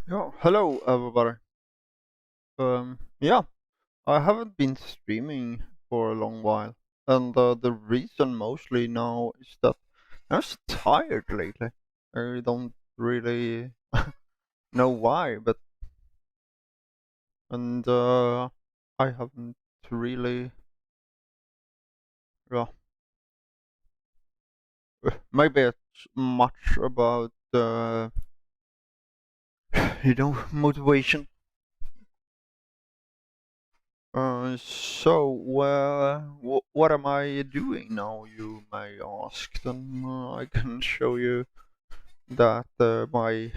Yeah, hello everybody. Yeah, I haven't been streaming for a long while, and the reason mostly now is that I'm just tired lately. I don't really know why, but and I haven't really, yeah, maybe it's much about motivation. What am I doing now, you may ask? Then I can show you that I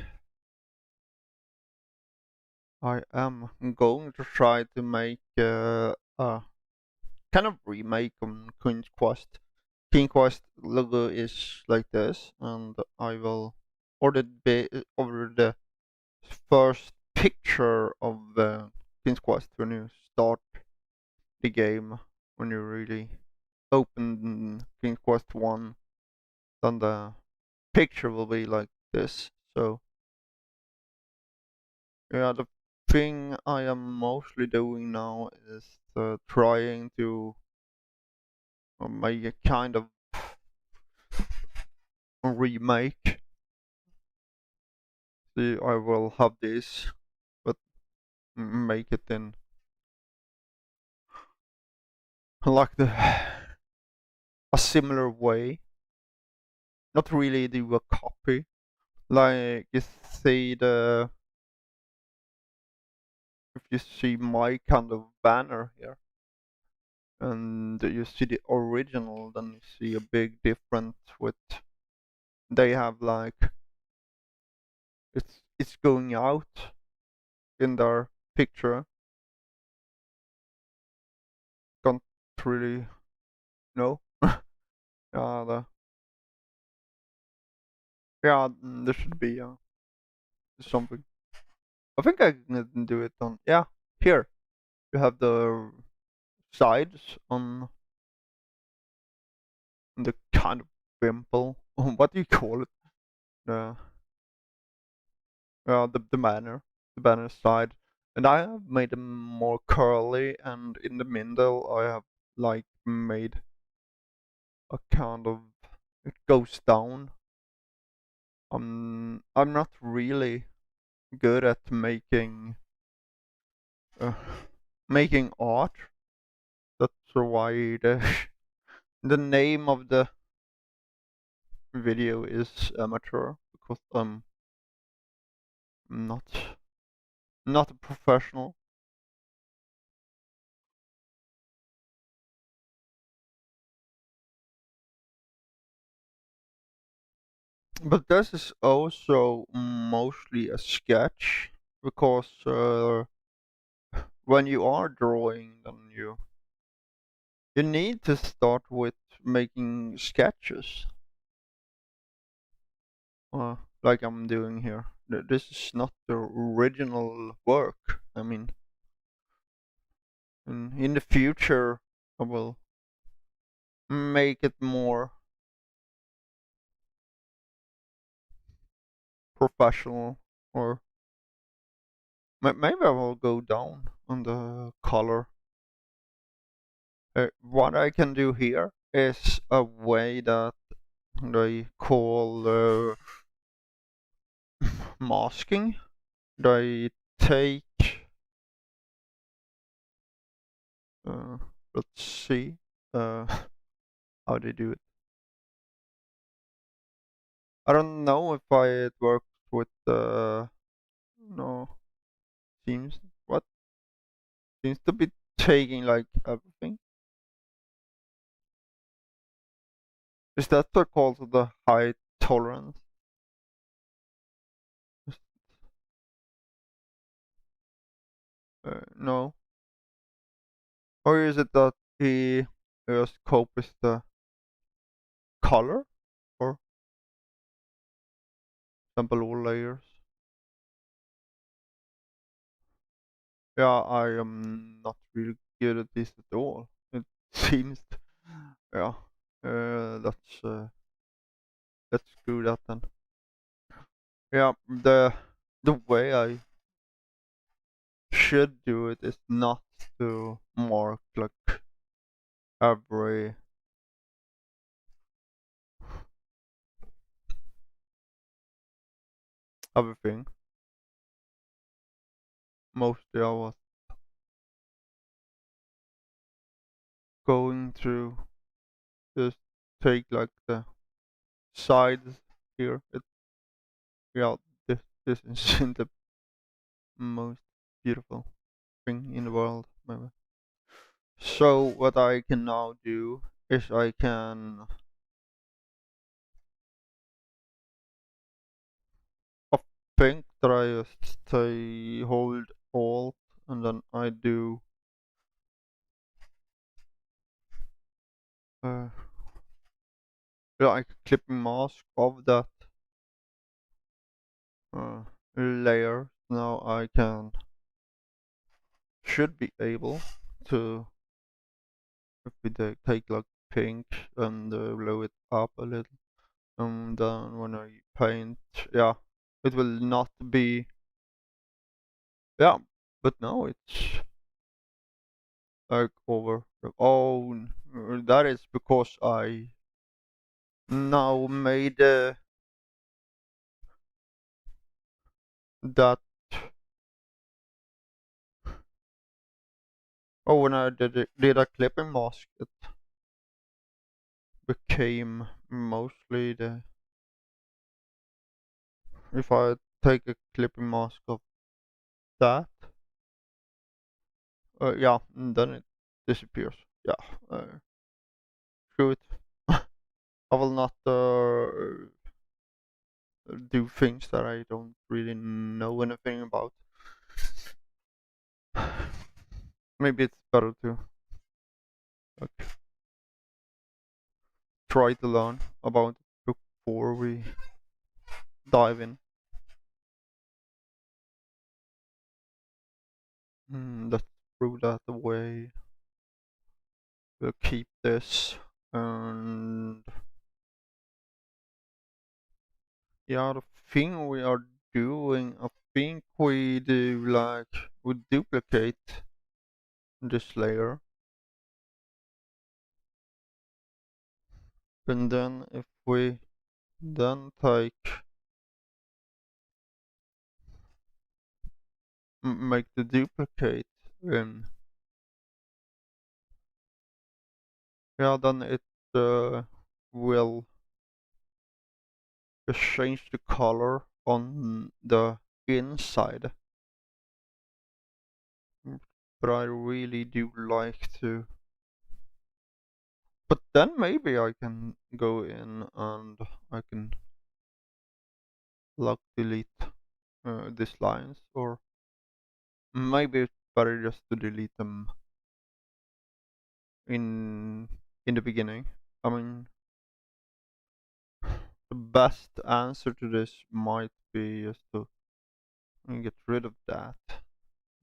am going to try to make a kind of remake on King's Quest. King Quest logo is like this, and I will order the first picture of King's Quest when you start the game, when you really open King's Quest 1, then the picture will be like this. So yeah, the thing I am mostly doing now is trying to make a kind of remake. See, I will have this, but make it in like the a similar way. Not really do a copy. Like you see the if you see my kind of banner here, and you see the original, then you see a big difference with they have like it's going out in their picture. Can't really know. The yeah, there should be something. I think I can do it on yeah. Here you have the sides on the kind of wimple. What do you call it? The the banner side, and I have made them more curly, and in the middle I have like made a kind of it goes down. I'm not really good at uh, making art. That's why the name of the video is amateur, because I'm not not a professional. But this is also mostly a sketch, because when you are drawing, then you need to start with making sketches, like I'm doing here. This is not the original work. I mean, in the future, I will make it more professional, or maybe I will go down on the color. What I can do here is a way that they call masking. They take, uh, let's see, uh, how they do it. I don't know if it works with no, seems what seems to be taking like everything. Is that called the high tolerance? No. Or is it that he just copies the color, or sample all layers? Yeah, I am not really good at this at all. It seems, yeah. Let's screw that then. Yeah, the way I should do it is not to mark like every everything. Mostly I was going through just take like the sides here. Yeah, this isn't the most beautiful thing in the world, maybe. So what I can now do is I think that I just stay hold Alt and then I do uh, like clipping mask of that uh, layer. Now I can should be able to if we take like pink and blow it up a little. And then when I paint, yeah, it will not be, yeah, but now it's like over. Oh, that is because I now made that. Oh, when I did a clipping mask, it became mostly the. If I take a clipping mask of that, yeah, and then it disappears. Yeah, screw it. I will not do things that I don't really know anything about. Maybe it's better to like, try to learn about it before we dive in. Let's throw that away. We'll keep this. And yeah, the thing we are doing, I think we do like, we duplicate this layer. And then if we then take, make the duplicate in, yeah, then it will just change the color on the inside. But I really do like to. But then maybe I can go in and I can lock delete these lines, or maybe it's better just to delete them in the beginning. I mean, the best answer to this might be just to get rid of that.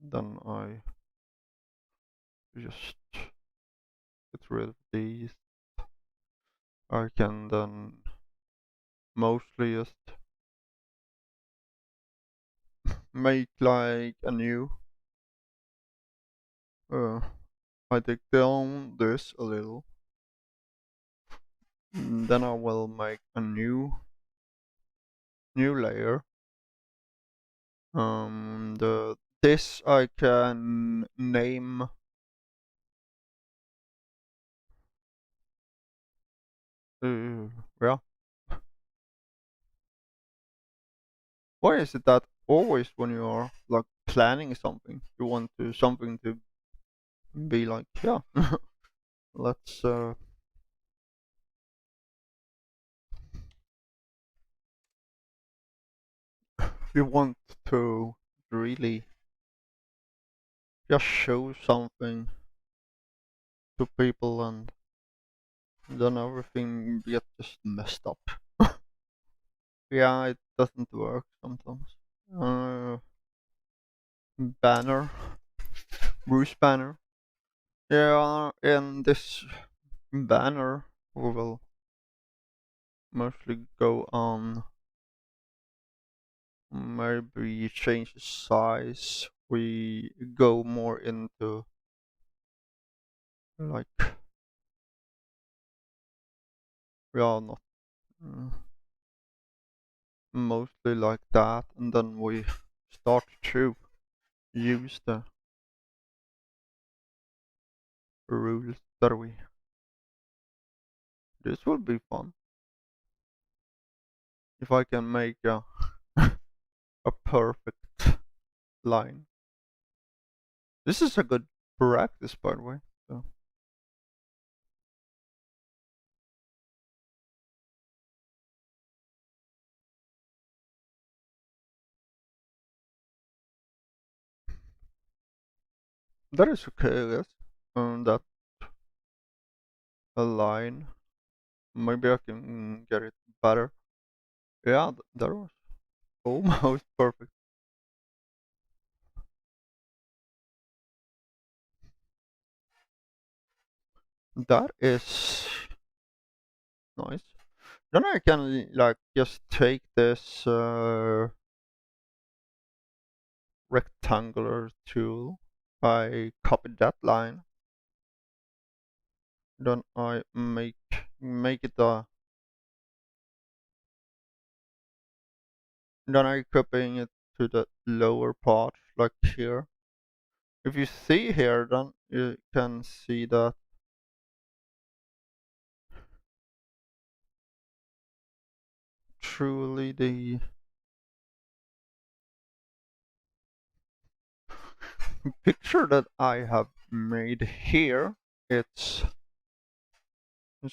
Then I just get rid of these. I can then mostly just make like a new. Uh, I take down this a little. Then I will make a new layer. The this I can name. Yeah. Why is it that always when you are like planning something, you want to something to be like, yeah, let's you want to really just show something to people, and then everything gets just messed up. Yeah, it doesn't work sometimes. Banner, Bruce banner. Yeah, in this banner we will mostly go on Maybe change the size. We go more into like, we are not uh, mostly like that, and then we start to use the rules that we. This will be fun if I can make a perfect line. This is a good practice, by the way. So that is okay, I guess. That a line. Maybe I can get it better. Yeah, that was almost perfect. That is nice. Then I can like just take this rectangular tool. I copy that line. Then I make it a. Then I copying it to the lower part, like here. If you see here, then you can see that truly the picture that I have made here, it's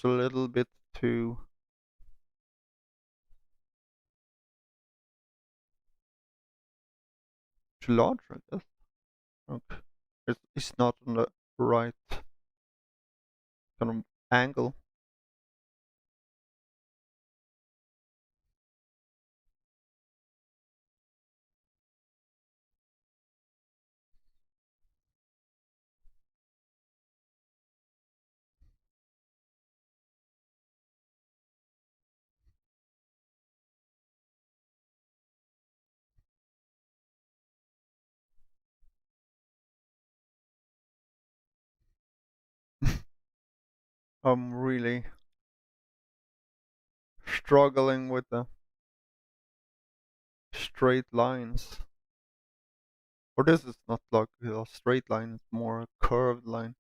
a little bit too large, I guess. Okay. It's not on the right kind of angle. I'm really struggling with the straight lines. Or this is not like a straight line, it's more a curved line.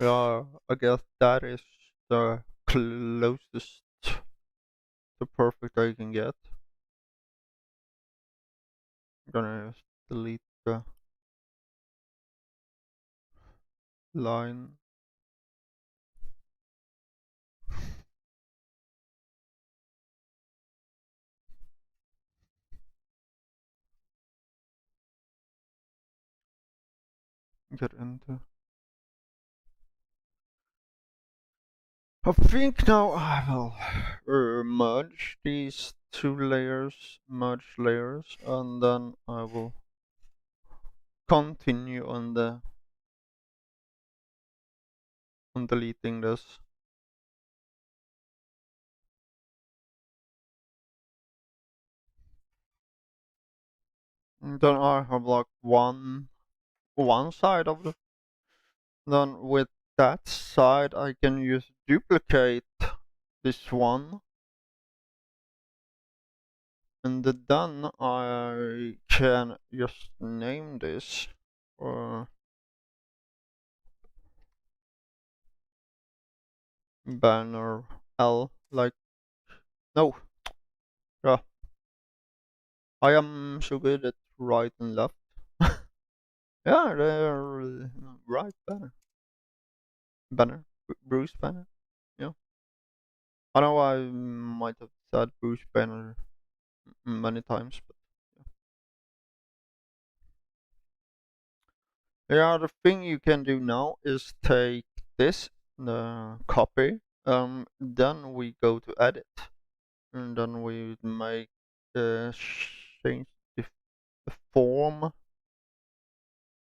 Yeah, I guess that is the closest to perfect I can get. I'm gonna just delete the line. Get into. I think now I will merge these two layers, merge layers, and then I will continue on deleting this. And then I have like one side of the. Then with that side I can use duplicate this one, and then I can just name this banner L, like, no, yeah, I am so good at right and left. Yeah, they're right banner, Bruce Banner. Yeah, I know I might have said Bruce Banner many times, but yeah, the thing you can do now is take this, the copy, then we go to edit, and then we make change the form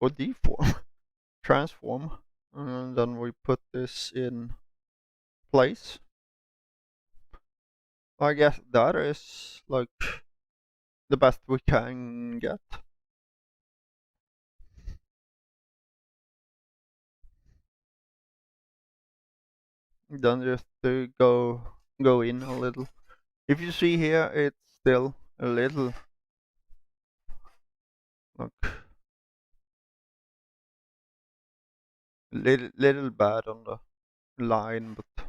or deform, transform, and then we put this in place I guess that is like the best we can get. Then just to go in a little. If you see here, it's still a little like little bad on the line, but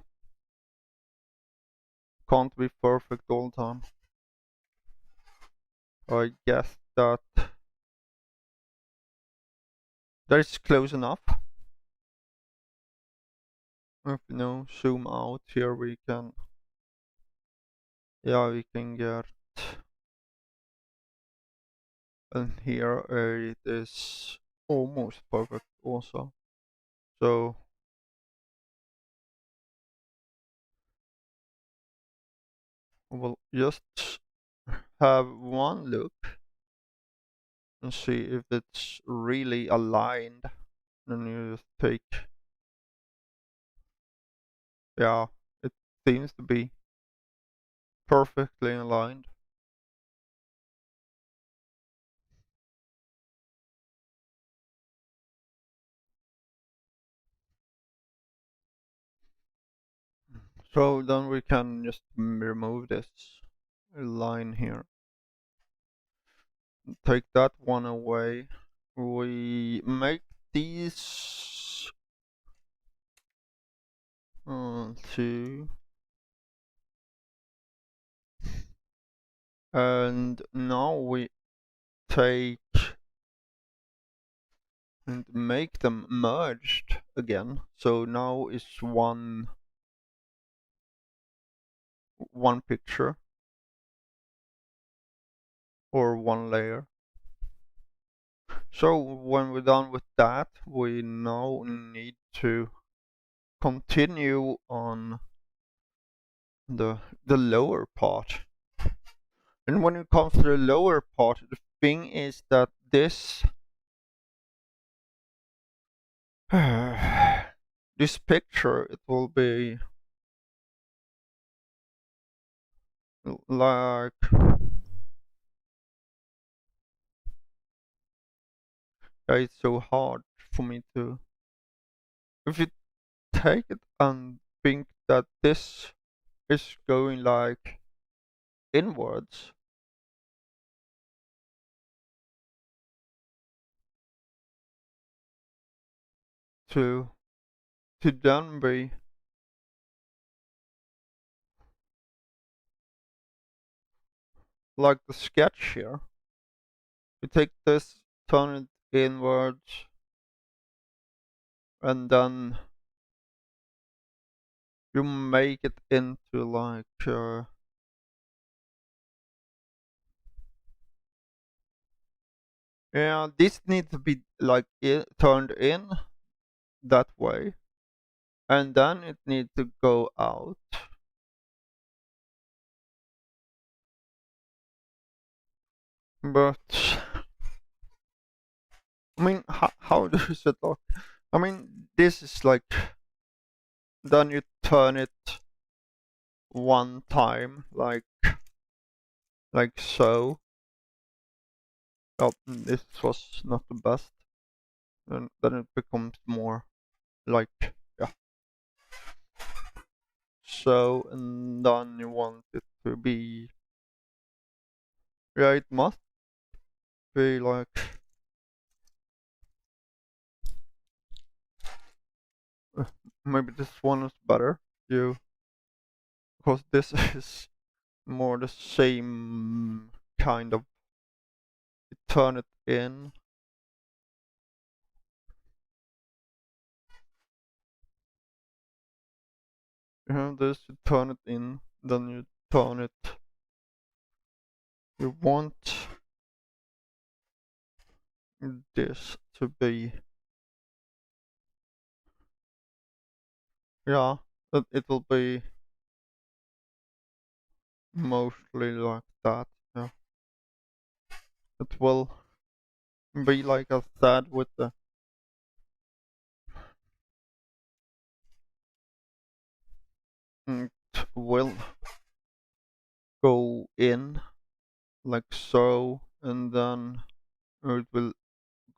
can't be perfect all the time. I guess that that is close enough. If you know, zoom out here, we can, yeah, we can get, and here it is almost perfect also. So we'll just have one look and see if it's really aligned. Then you just take, yeah, it seems to be perfectly aligned. So then we can just remove this line here. Take that one away. We make these two, and now we take and make them merged again. So now it's one picture or one layer. So when we're done with that, we now need to continue on the lower part. And when it comes to the lower part, the thing is that this this picture, it will be like, it's so hard for me to, if you take it and think that this is going like inwards, to then be like the sketch here. You take this, turn it inwards, and then you make it into like yeah, this needs to be like turned in that way, and then it needs to go out. But I mean, how does it look? I mean, this is like, then you turn it one time, like so. Oh, this was not the best. And then it becomes more like, yeah. So, and then you want it to be, yeah, it must be like, uh, maybe this one is better. You, because this is more the same kind of, you turn it in. You have this, you turn it in, then you turn it. You want this to be, yeah, it will be mostly like that. Yeah, it will be like I said with the, it will go in like so, and then it will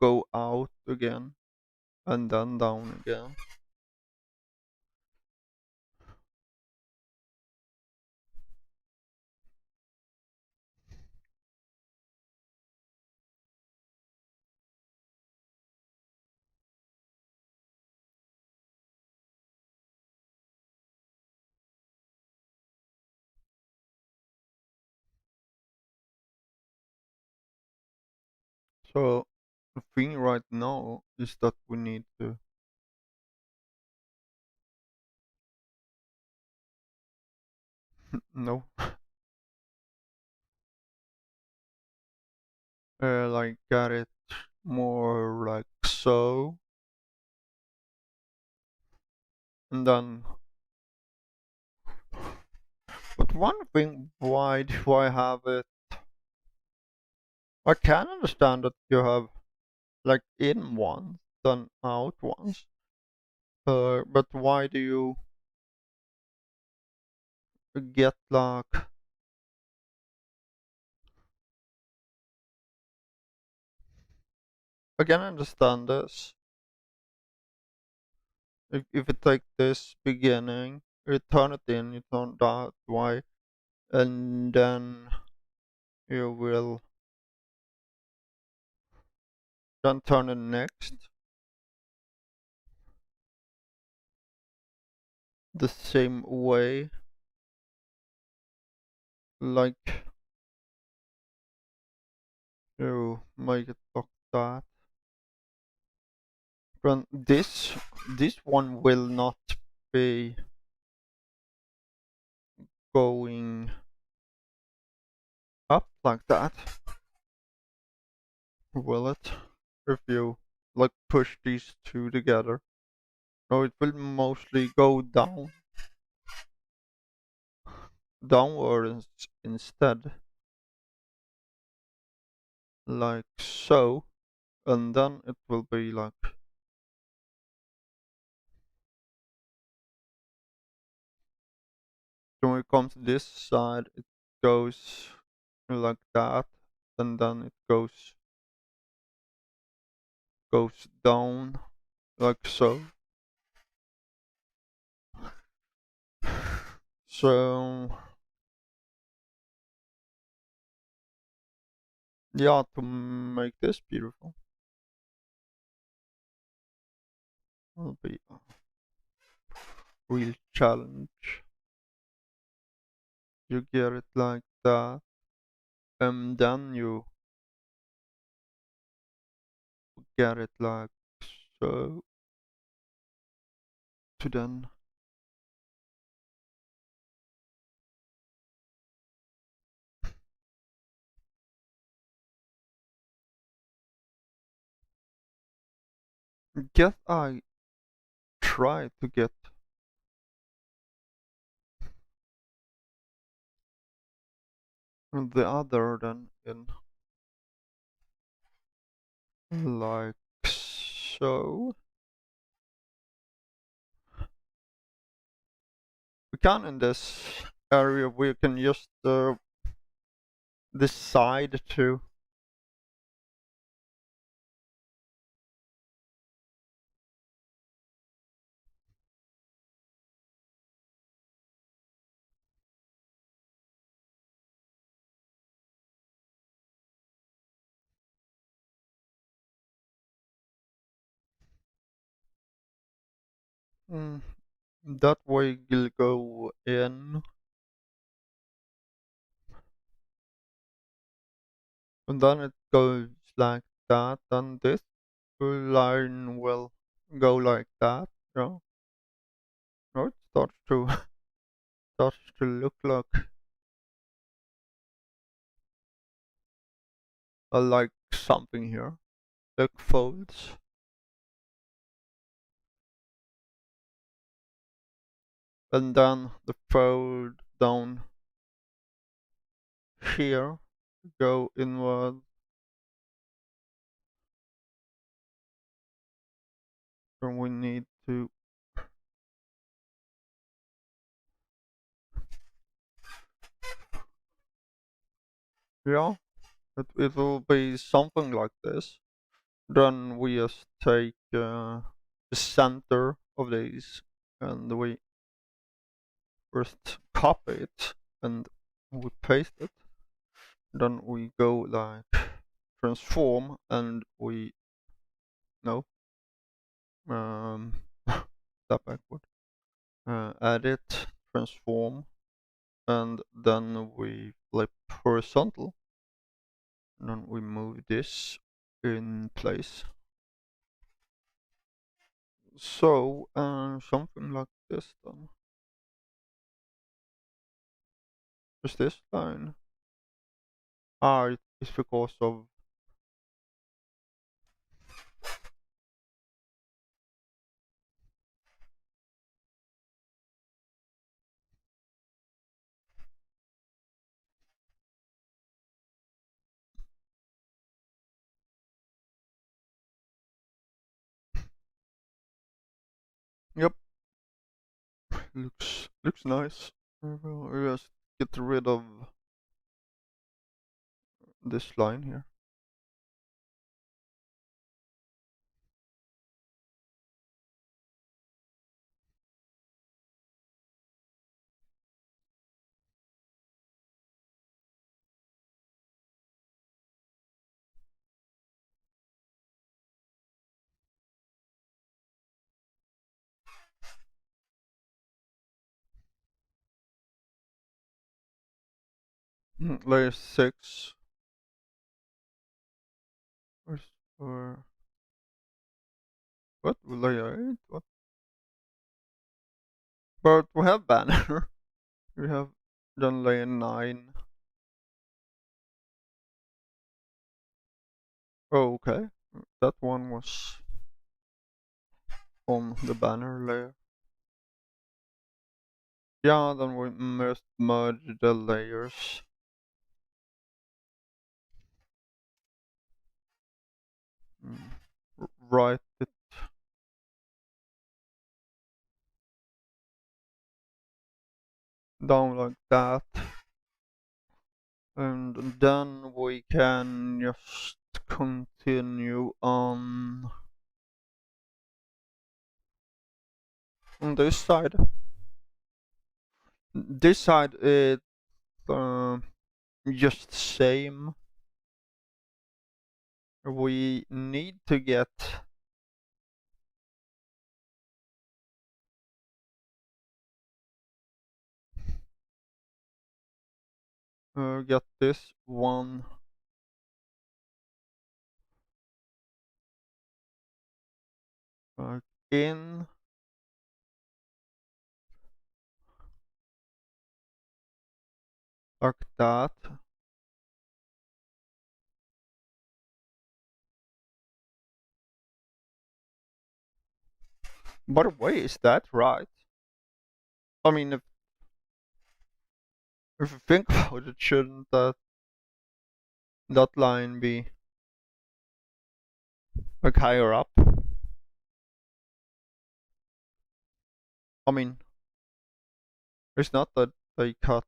go out again and then down again. So the thing right now is that we need to no like get it more like so, and then but one thing, why do I have it? I can understand that you have like in once then out once, but why do you get like, I can understand this. If you take this beginning, you turn it in, you turn that y, and then you will then turn it next the same way, like you make it like that. Then this one will not be going up like that, will it? If you like push these two together. No, it will mostly go downwards instead, like so, and then it will be like, when we come to this side, it goes like that, and then it goes down like so. So yeah, to make this beautiful will be a real challenge. You get it like that, and then you get it like so, to then get, I try to get the other than in like so. We can in this area, we can just decide to mm, that way will go in, and then it goes like that, and this line will go like that. No, no, it starts to starts to look like something here, like folds, and then the fold down here go inward, and we need to Yeah, it will be something like this. Then we just take the center of these and we first copy it and we paste it. Then we go like transform and we no step backward. Edit, transform, and then we flip horizontal. And then we move this in place. So something like this then. Is this line? It's because of yep. Looks nice. We'll just get rid of this line here. Layer 6. Where's, or what? Layer 8? What? But we have banner. We have done layer 9. Oh, okay. That one was on the banner layer. Yeah, then we must merge the layers. Write it down like that. And then we can just continue on this side. This side is just same. We need to get this one in like that. By the way, is that right? I mean, if you think about it, shouldn't that line be like higher up? I mean, it's not that they cut.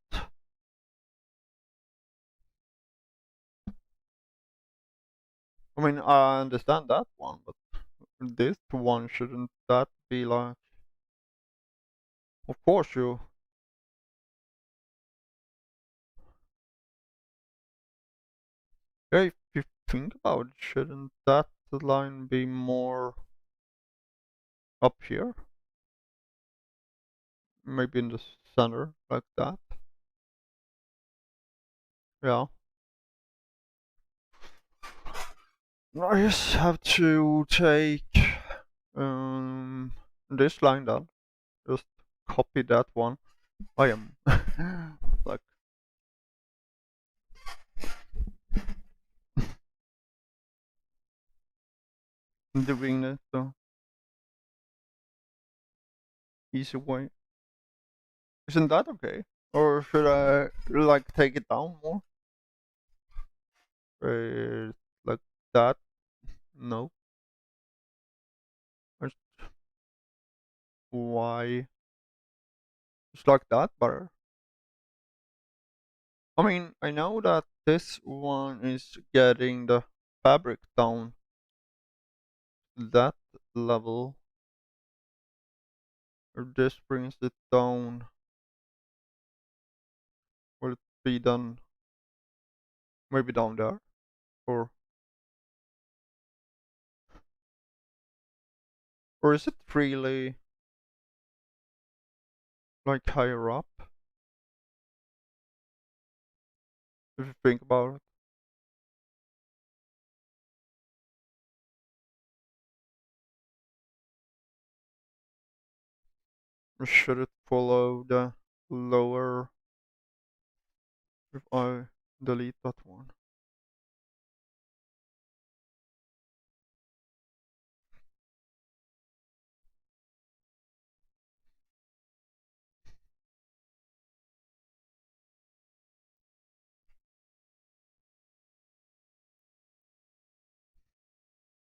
I mean, I understand that one, but this one shouldn't that be like? Of course you. Yeah, if you think about it, shouldn't that line be more up here? Maybe in the center, like that. Yeah. I just have to take this line down. Just copy that one. I am like doing it the easy way. Isn't that okay? Or should I like take it down more? Like that? No. Just why? It's like that, but I mean, I know that this one is getting the fabric down to that level, or this brings it down. Will it be done maybe down there? Or is it really like higher up? If you think about it. Or should it follow the lower if I delete that one?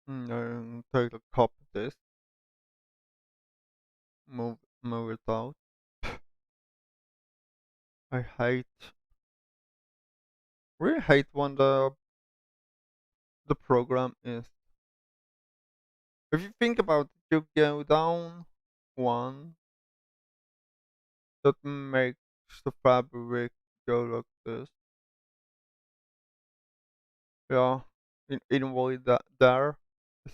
And take a copy this, move it out. I really hate when the program is. If you think about it, you go down one, that makes the fabric go like this. Yeah, in a way that there is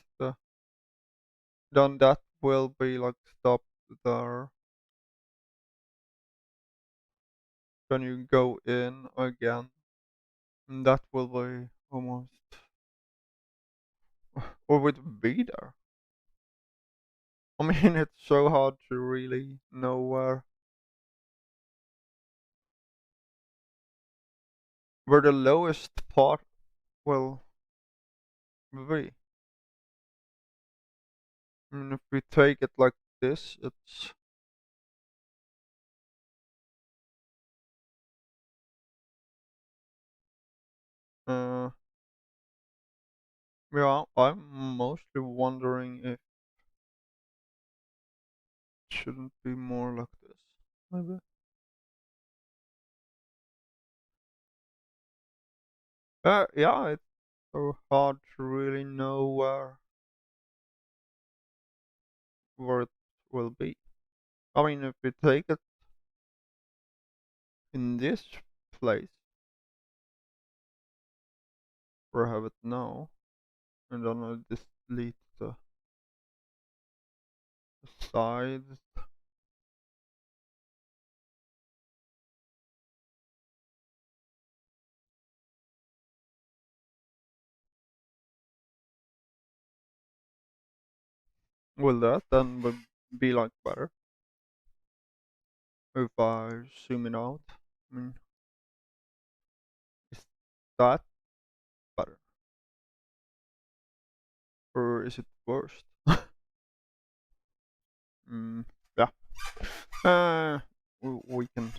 then that will be like stopped there. Then you go in again, and that will be almost, or would be there. I mean, it's so hard to really know where the lowest part will be. I mean, if we take it like this, it's uh yeah. I'm mostly wondering if it shouldn't be more like this, maybe. Yeah, it's so hard to really know where it will be. I mean, if we take it in this place, or have it now, and then I just delete the sides. Will that then be like better if I zoom it out? I mean, is that better, or is it worse? Mm, yeah. We can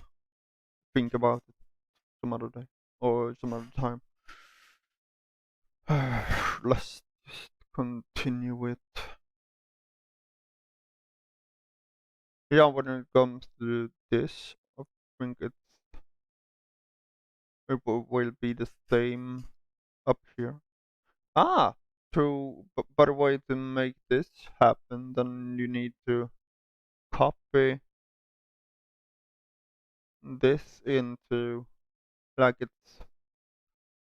think about it some other day or some other time. Let's just continue with. Yeah, when it comes to this, I think it will be the same up here. Ah, by the way, to make this happen, then you need to copy this into, like, it's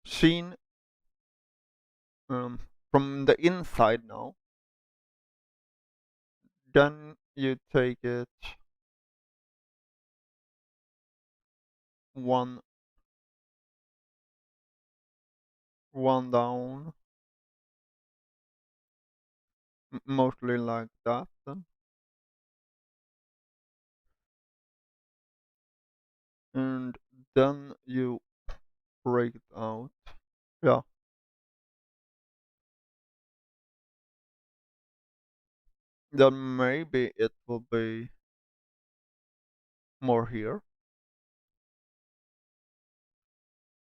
seen from the inside now. Then you take it one one down, mostly like that, and then you break it out. Yeah, then maybe it will be more here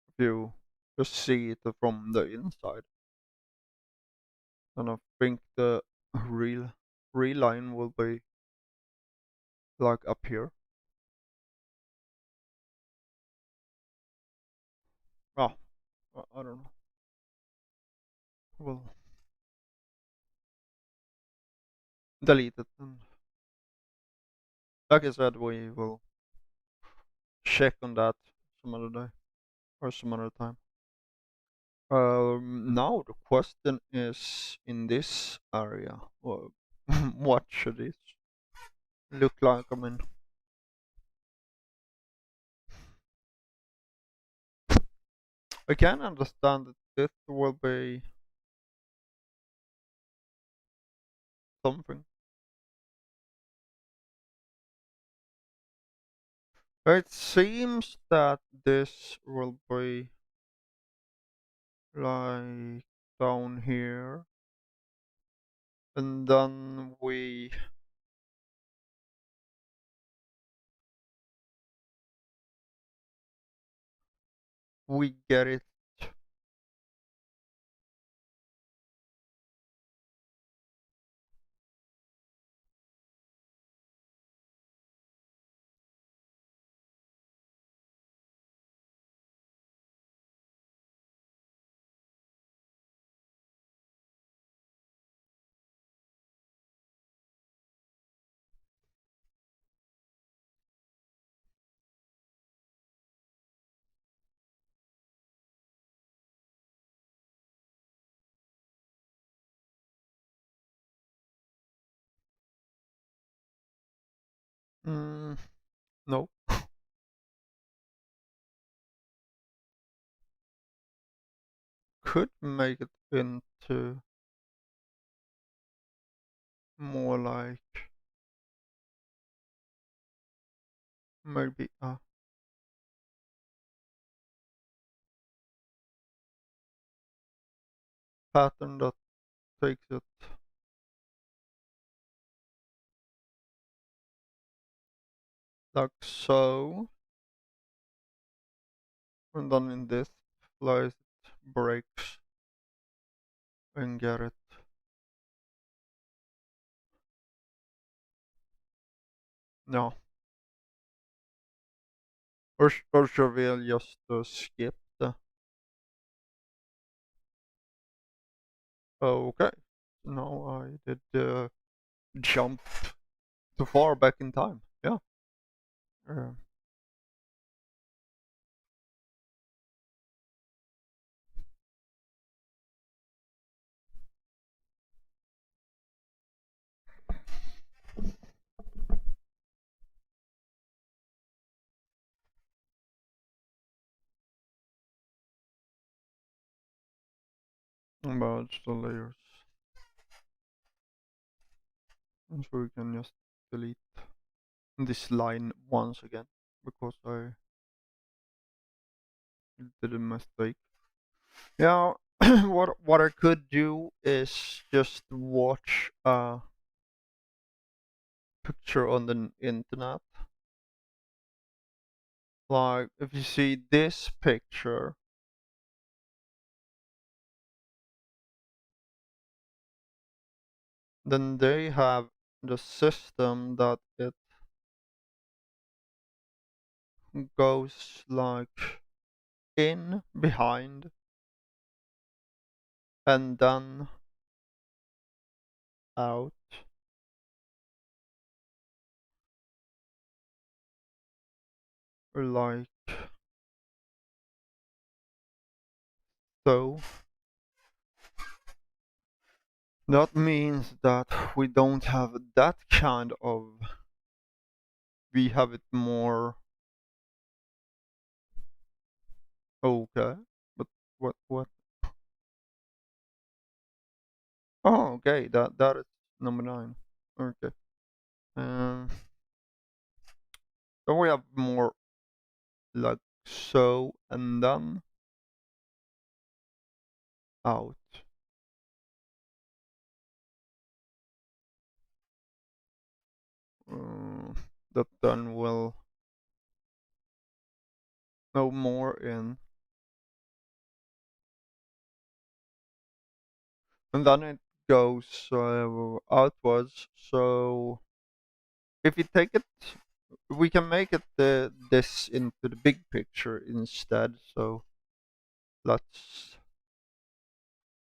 if you just see it from the inside. And I think the real line will be like up here. Oh, I don't know. We'll delete it. And like I said, we will check on that some other day or some other time. Now the question is in this area. Well, what should it look like? I mean, I can understand that this will be something. It seems that this will be like down here, and then we get it. Mm, no, could make it into more like maybe a pattern that takes it like so, and then in this place it breaks and get it. No, or should we just skip the? Okay, no, I did jump too far back in time. Yeah. Uh, about the layers, and so we can just delete this line once again because I did a mistake. Yeah, what I could do is just watch a picture on the internet. Like if you see this picture, then they have the system that it goes like in behind and then out like so. That means that we don't have that kind of, we have it more okay. But what? Oh, okay. That is number 9. Okay. Um, then we have more like so and then out. Uh, that then will no more in, and then it goes outwards. So if we take it, we can make it this into the big picture instead. So let's,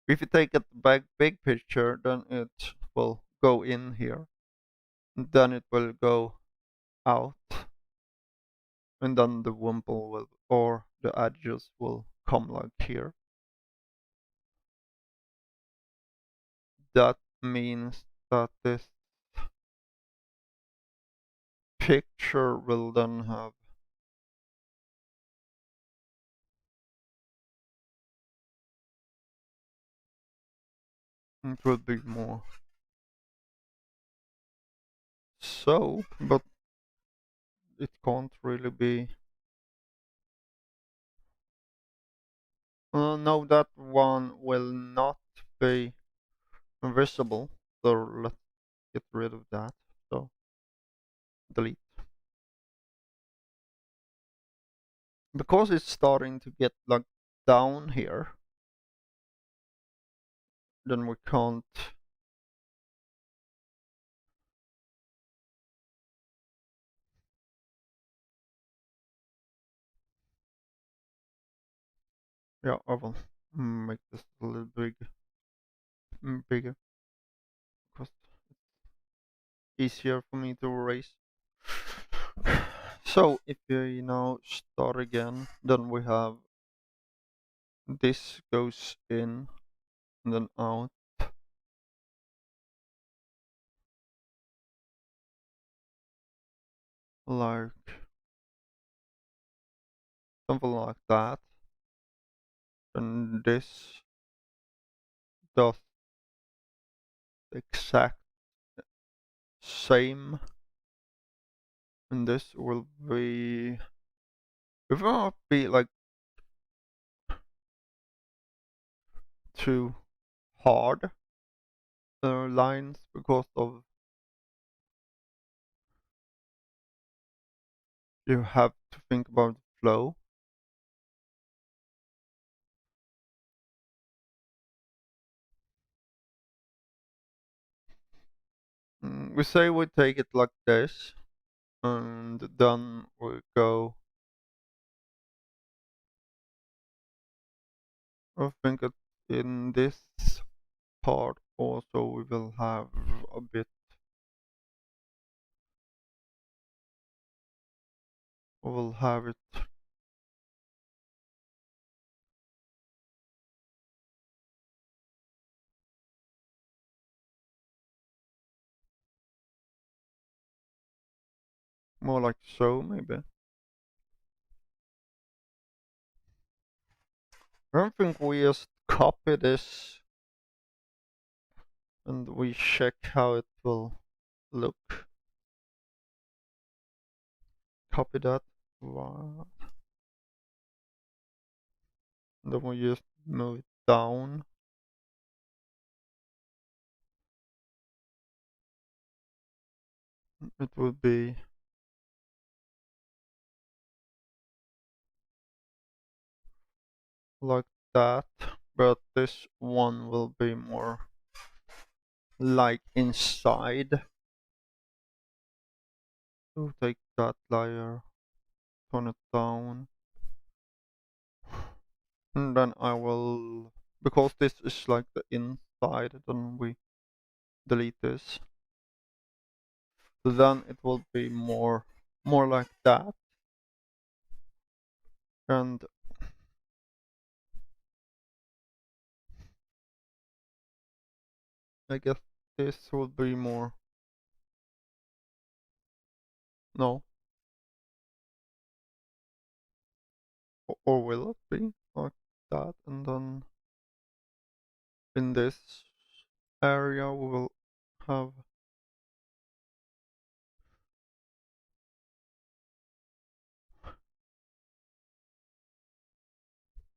if you take it back big picture, then it will go in here, and then it will go out, and then the wimple will, or the edges will come like here. That means that this picture will then have, it will be more so, but it can't really be. No, that one will not be visible, so let's get rid of that. So delete. Because it's starting to get like down here, then we can't. Yeah, I will make this a little bigger, because it's easier for me to erase. So if we now start again, then we have this goes in and then out, like something like that. And this does the exact same, and this will be, it will not be like too hard lines, because of, you have to think about the flow. We say we take it like this, and then we go, I think it, in this part also we will have a bit, we will have it more like so, maybe. I don't think we just copy this and we check how it will look. Copy that. Wow. Then we just move it down. It will be like that, but this one will be more like inside. So take that layer, turn it down, and then I will, because this is like the inside, then we delete this. So then it will be more like that, and I guess this will be more, no, or will it be like that, and then in this area we will have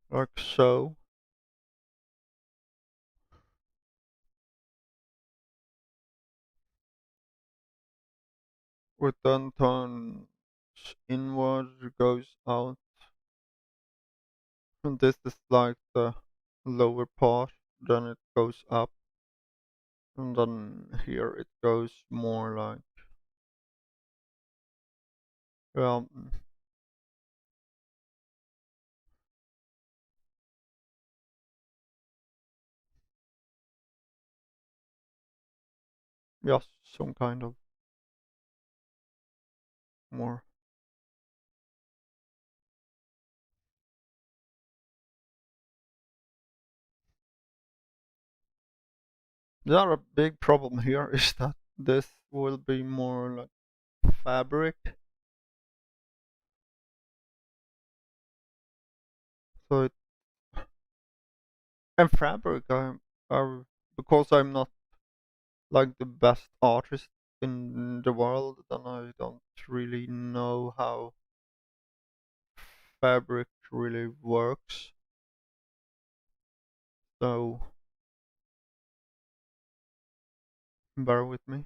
like so. With then turns inward, goes out, and this is like the lower part, then it goes up, and then here it goes more like, well, Just some kind of more. The other big problem here is that this will be more like fabric. So it, and fabric, I because I'm not like the best artist in the world, then I don't really know how fabric really works. So bear with me.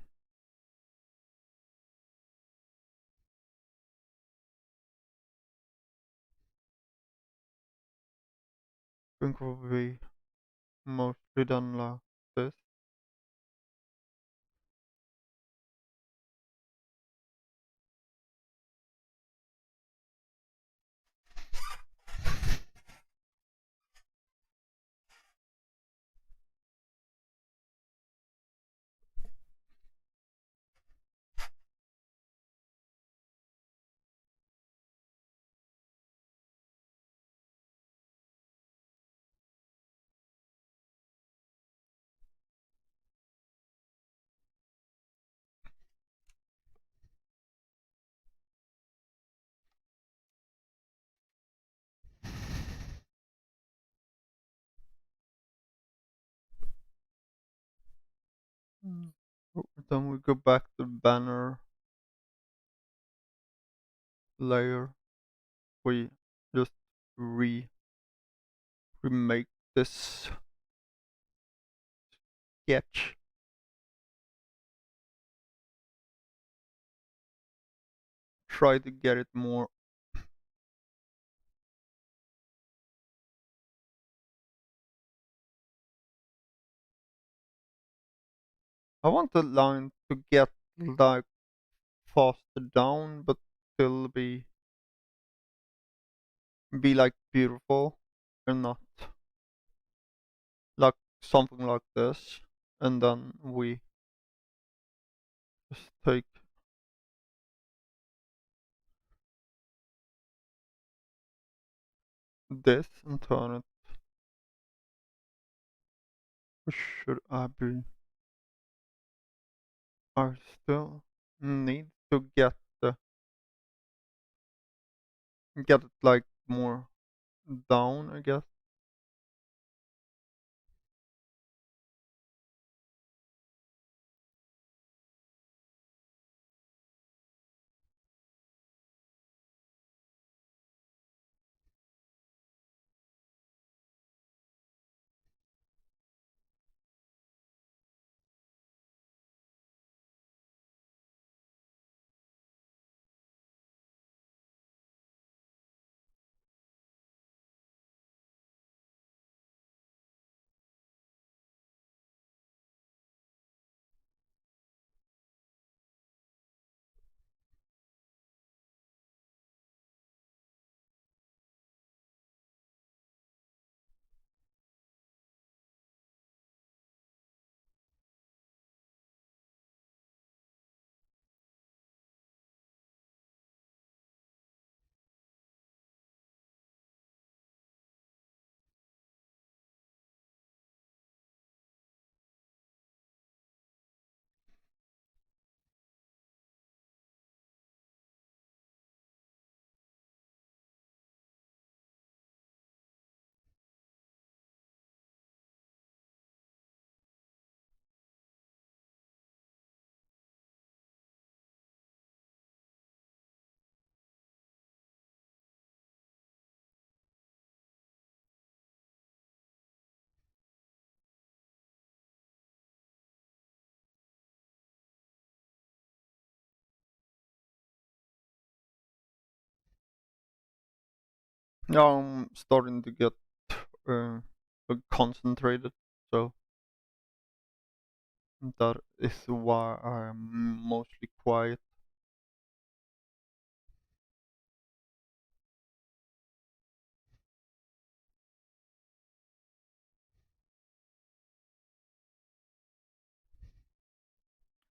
I think will be mostly done like this. Mm. Then we go back to banner layer. We just remake this sketch. Try to get it more. I want the line to get like faster down, but still be like beautiful and not like something like this. And then we just take this and turn it. Should I be? I still need to the get it like more down, I guess. Now I'm starting to get uh, concentrated, so that is why I'm mostly quiet.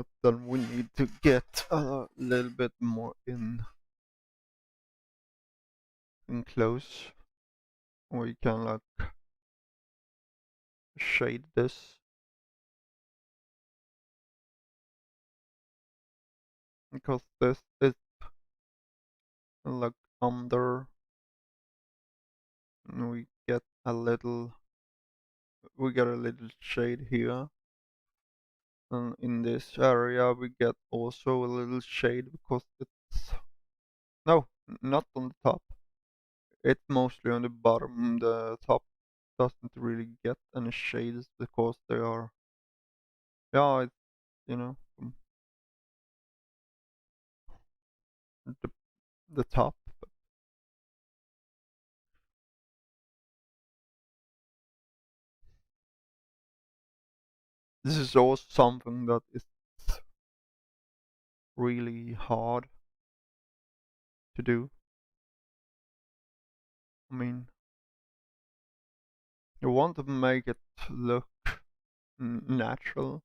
but then we need to get a little bit more in close. We can like shade this because this is like under, and we get a little shade here, and in this area we get also a little shade because it's no, not on the top. It's mostly on the bottom. The top doesn't really get any shades because they are, yeah, it's, from the, the top. This is also something that is really hard to do. I mean, you want to make it look natural.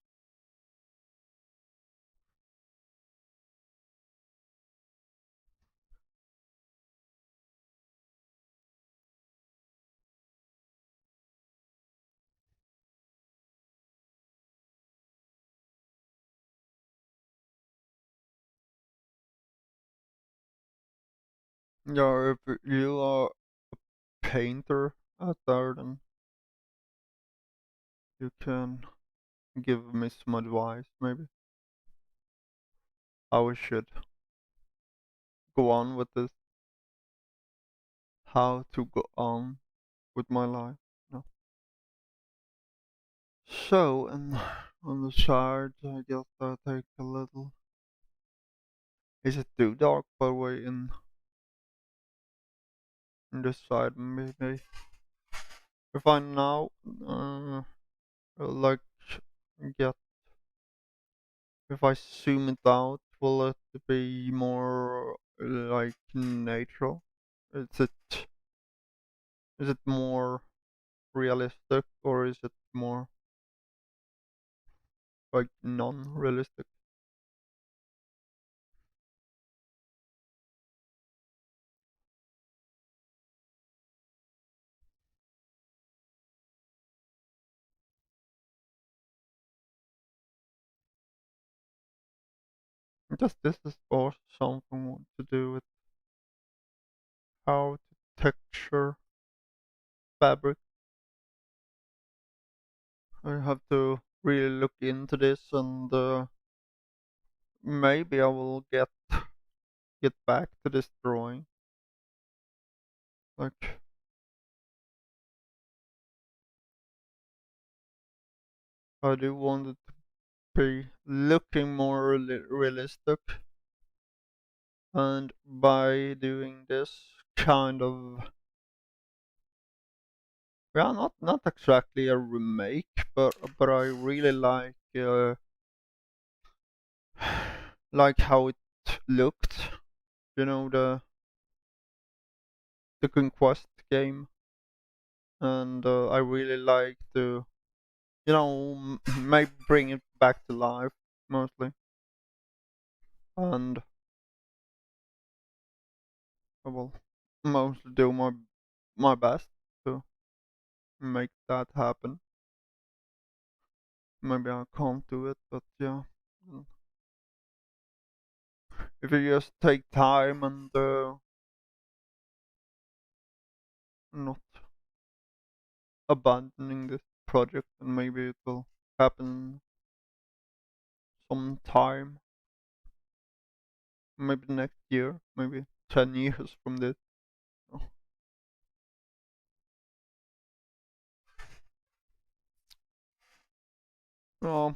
Yeah, if you are a painter out there, then you can give me some advice, maybe how I should go on with this, how to go on with my life. No. So, and on the side, I guess I'll take a little. Is it too dark by the way in this side? Maybe if I now like get if I zoom it out, will it be more like natural? Is it more realistic or is it more like non-realistic? Just this is also something to do with how to texture fabric. I have to really look into this and maybe I will get back to this drawing. Like I do want it to be looking more realistic, and by doing this kind of, yeah, not exactly a remake, but I really like how it looked. The Conquest game, and I really like to maybe bring it back to life mostly, and I will mostly do my best to make that happen. Maybe I can't do it, but yeah. If you just take time and not abandoning this project, and maybe it will happen sometime, maybe next year, maybe 10 years from this. So,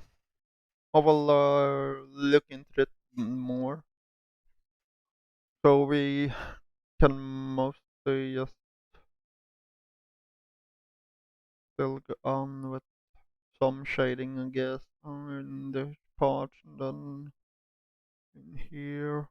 I will look into it more. So we can mostly just still go on with some shading, I guess, in this part, and then in here.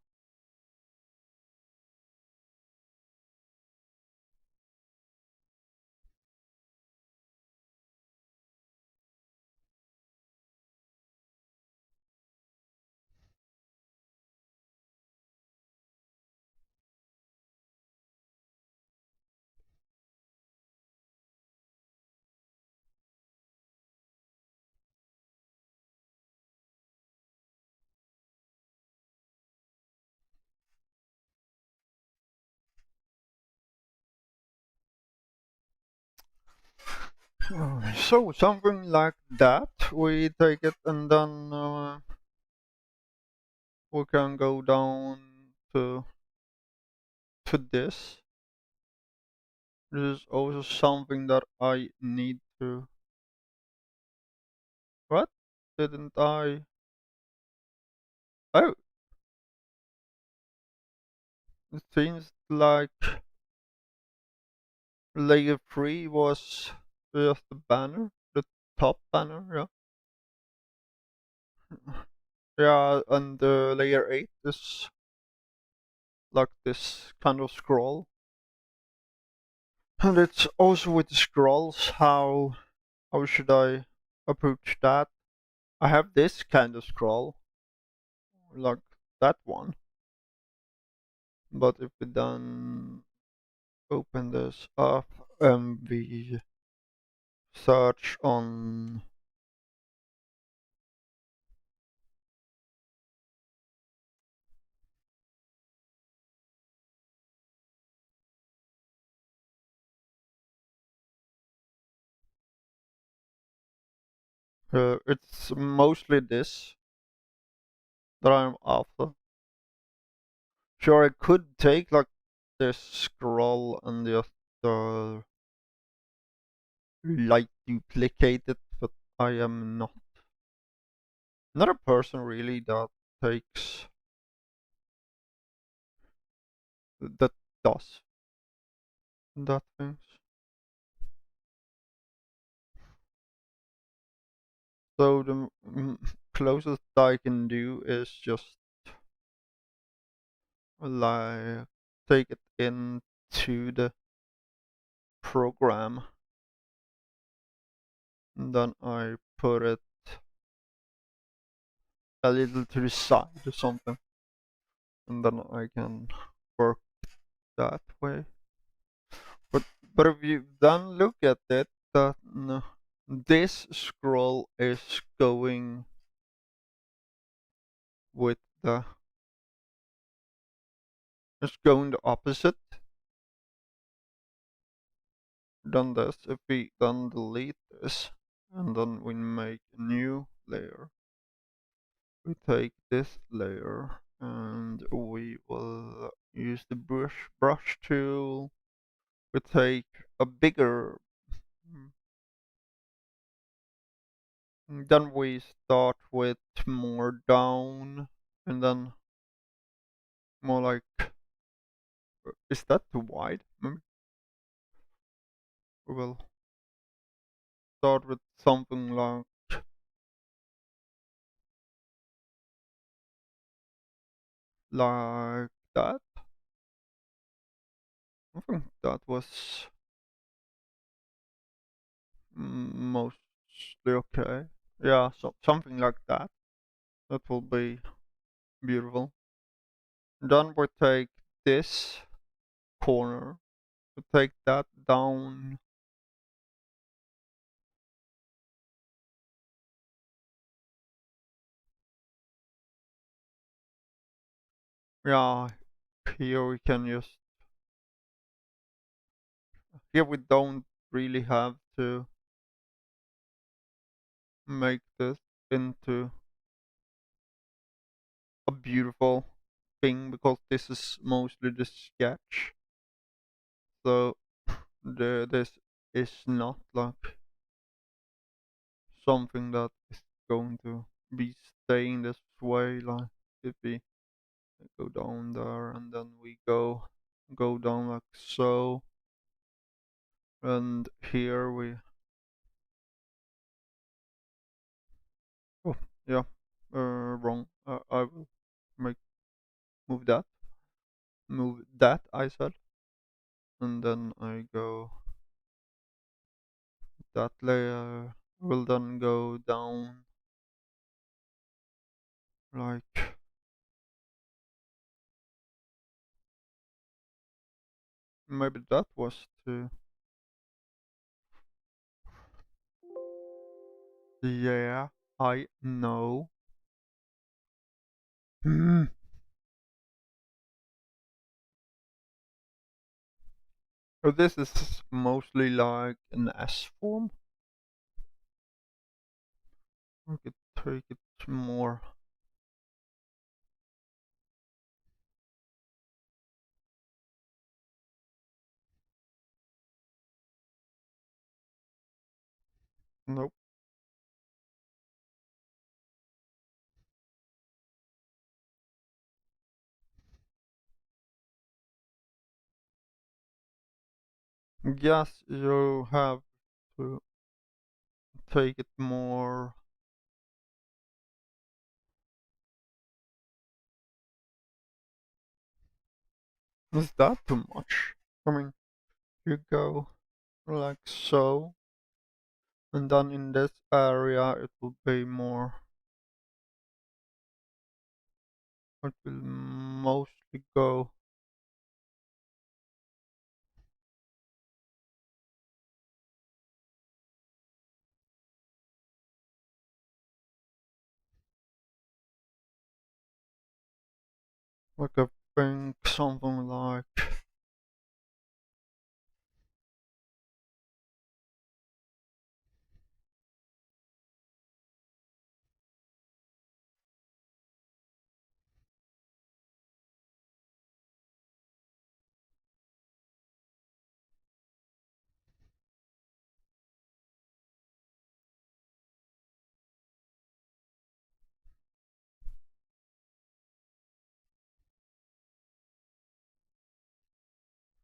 So something like that. We take it and then we can go down to this. This is also something that I need to. What? Didn't I? Oh, it seems like layer 3 was just the banner, the top banner, yeah. Yeah, and layer 8 is like this kind of scroll. And it's also with the scrolls, how should I approach that? I have this kind of scroll, like that one. But if we then open this up and we search on it's mostly this that I'm after. Sure, I could take like this scroll and just like duplicate it, but I am not a person really that takes that does that things. So the closest I can do is just like take it into the program, and then I put it a little to the side or something, and then I can work that way. But if you then look at it, that this scroll is going with the it's going the opposite than this. If we then delete this and then we make a new layer, we take this layer and we will use the brush tool. We take a bigger. Then we start with more down and then more like. Is that too wide? Maybe we will start with something like that. I think that was mostly okay. Yeah, so something like that. That will be beautiful. Then we take this corner, we take that down. Yeah, here we can just, here we don't really have to make this into a beautiful thing because this is mostly the sketch. So this is not like something that is going to be staying this way. Like if we go down there and then we go down like so, and here we oh yeah wrong. I will make move that I said, and then I go that layer will then go down like maybe that was to yeah I know. Hmm. So this is mostly like an S form. I could take it more. Nope. Yes, you have to take it more. Is that too much? I mean, you go like so, and then in this area it will be more. It will mostly go like I think something like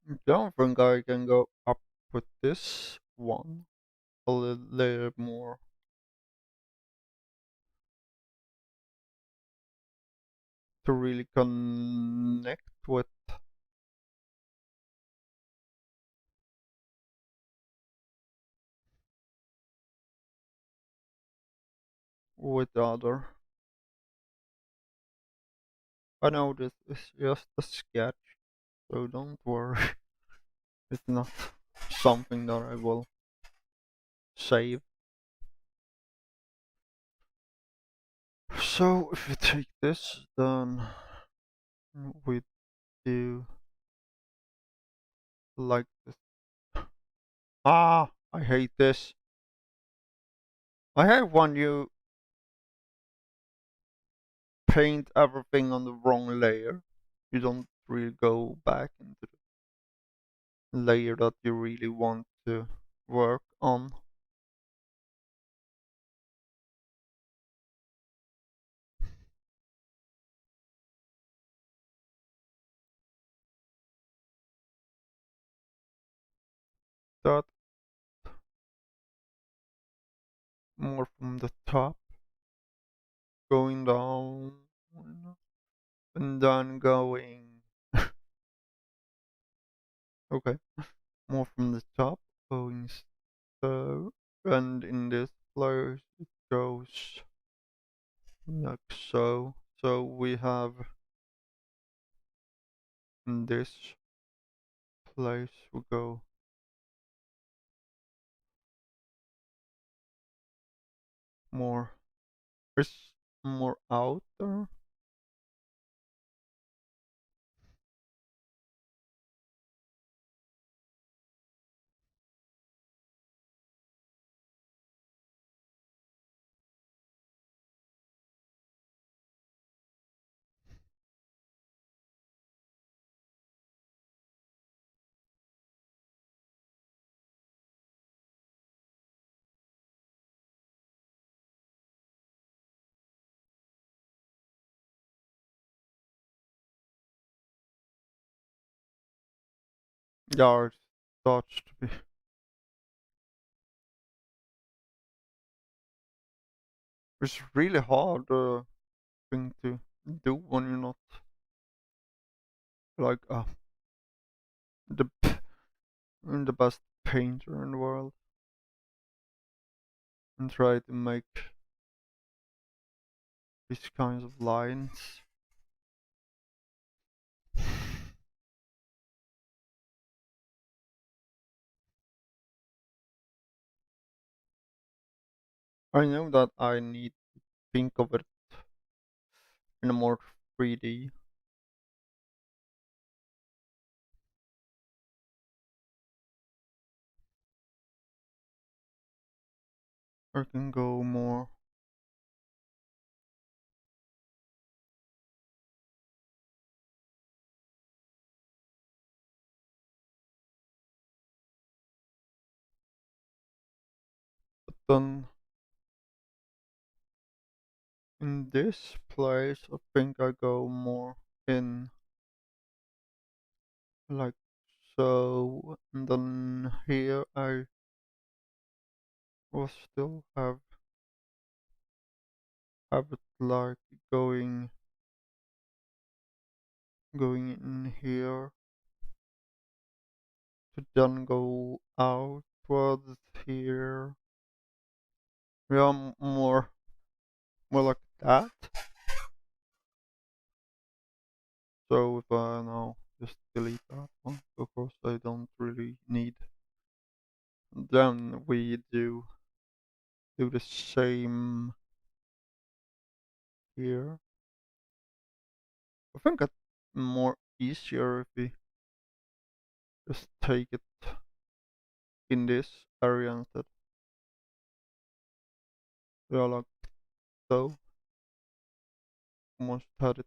I don't think I can go up with this one a little more to really connect with the other. I know this is just a sketch, so don't worry. It's not something that I will save. So if we take this, then we do like this. Ah, I hate this. I hate when you paint everything on the wrong layer. You don't really go back into the layer that you really want to work on. That more from the top, going down, and then going. Okay, more from the top, going so, and in this place it goes like so. So we have in this place we go more. It's more outer. Yeah, it starts to be. It's really hard thing to do when you're not like the the best painter in the world and try to make these kinds of lines. I know that I need to think of it in a more 3D. I can go more. Then in this place, I think I go more in like so, and then here I will still have it like going in here to then go outwards here. Yeah, more like that. So if I now just delete that one because I don't really need. Then we do the same here. I think it's more easier if we just take it in this area instead. Yeah, like so. Almost had it.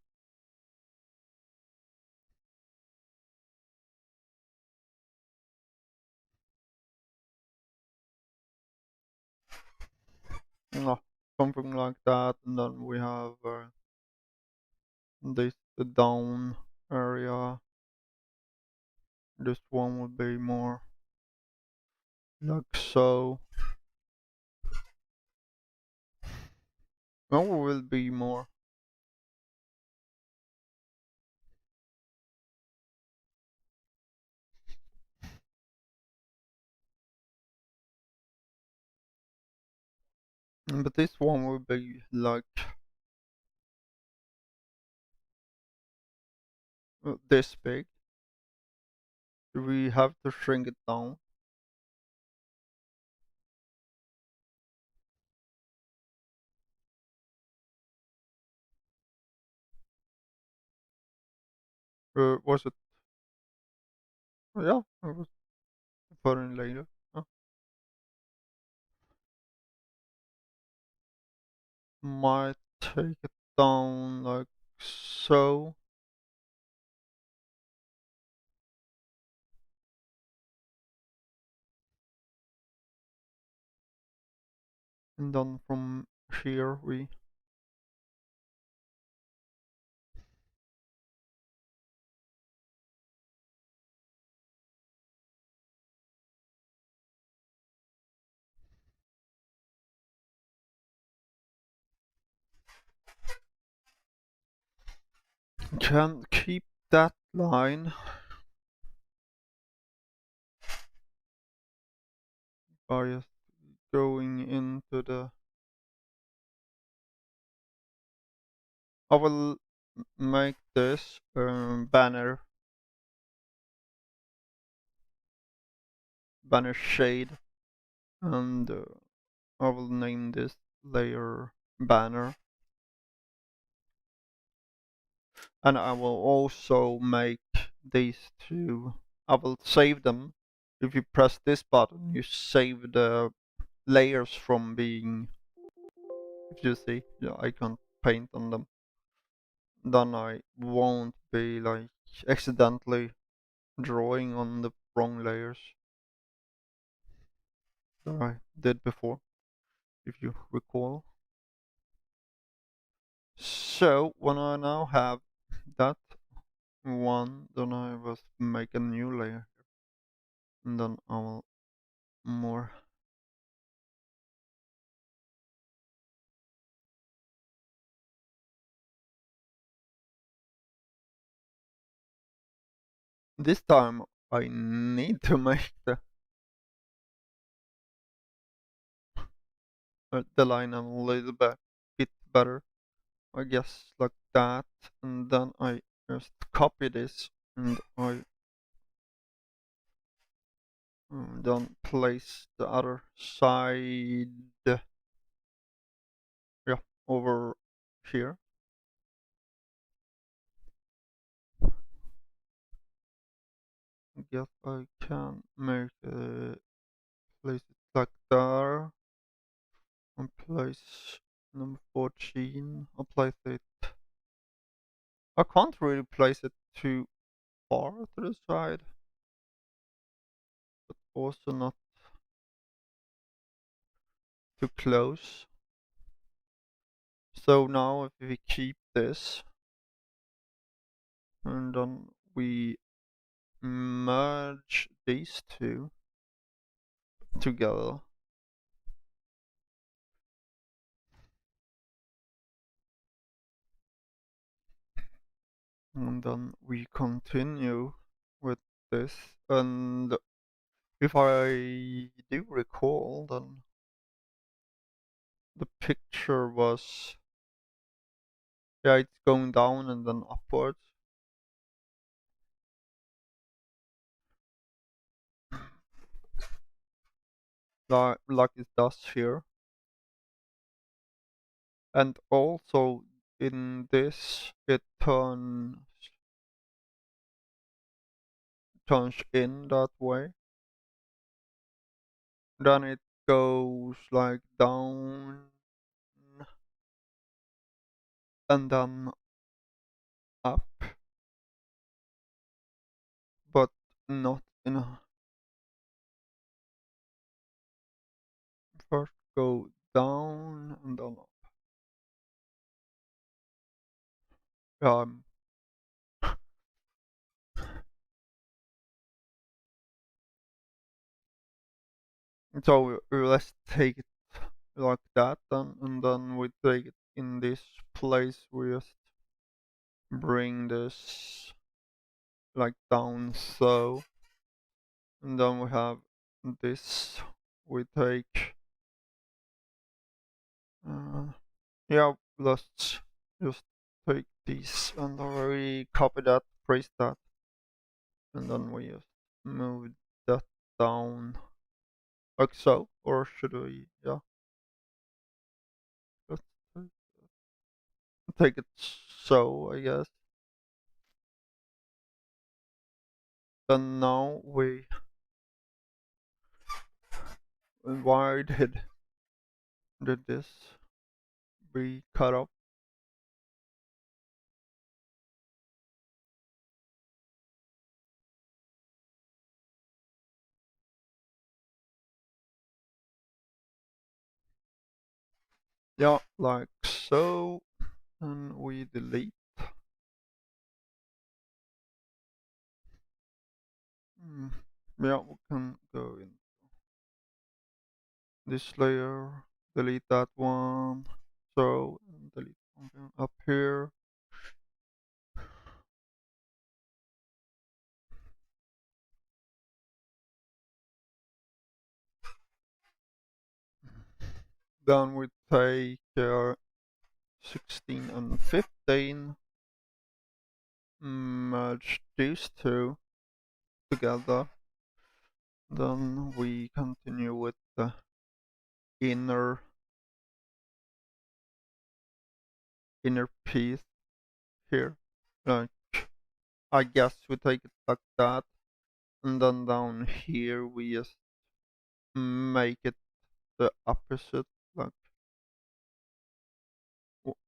No, something like that, and then we have this the down area. This one would be more like so. No, will be more. But this one will be like this big. We have to shrink it down. Was it? Yeah, it was foreign later. Might take it down like so. And then from here we can keep that line by just going into the. I will make this banner shade, and I will name this layer banner, and I will also make these two. I will save them. If you press this button, you save the layers from being. If you see, yeah, I can't paint on them. Then I won't be like accidentally drawing on the wrong layers that I did before, if you recall. So when I now have that one, then I will make a new layer, and then I will more. This time I need to make the line a little bit better. I guess like that, and then I just copy this and I then place the other side, yeah, over here. I guess I can make place it like there and place number 14. I'll place it. I can't really place it too far to the side, but also not to close. So now if we keep this and then we merge these two together, and then we continue with this, and if I do recall, then the picture was, yeah, it's going down and then upwards. Like it does here. And also in this it turns in that way. Then it goes like down and then up, but not in a first go down and then up. Um, so let's take it like that then, and then we take it in this place. We just bring this like down so, and then we have this. We take yeah, let's just take this and we copy that, paste that, and then we just move that down like so. Or should we, yeah, let's take it so, I guess. Then now why did this be cut off? Yeah, like so, and we delete. Mm, yeah, we can go in this layer, delete that one, so, and delete something up here. Then we take 16 and 15, merge these two together. Then we continue with the inner piece here. Like, I guess we take it like that, and then down here we just make it the opposite. Like,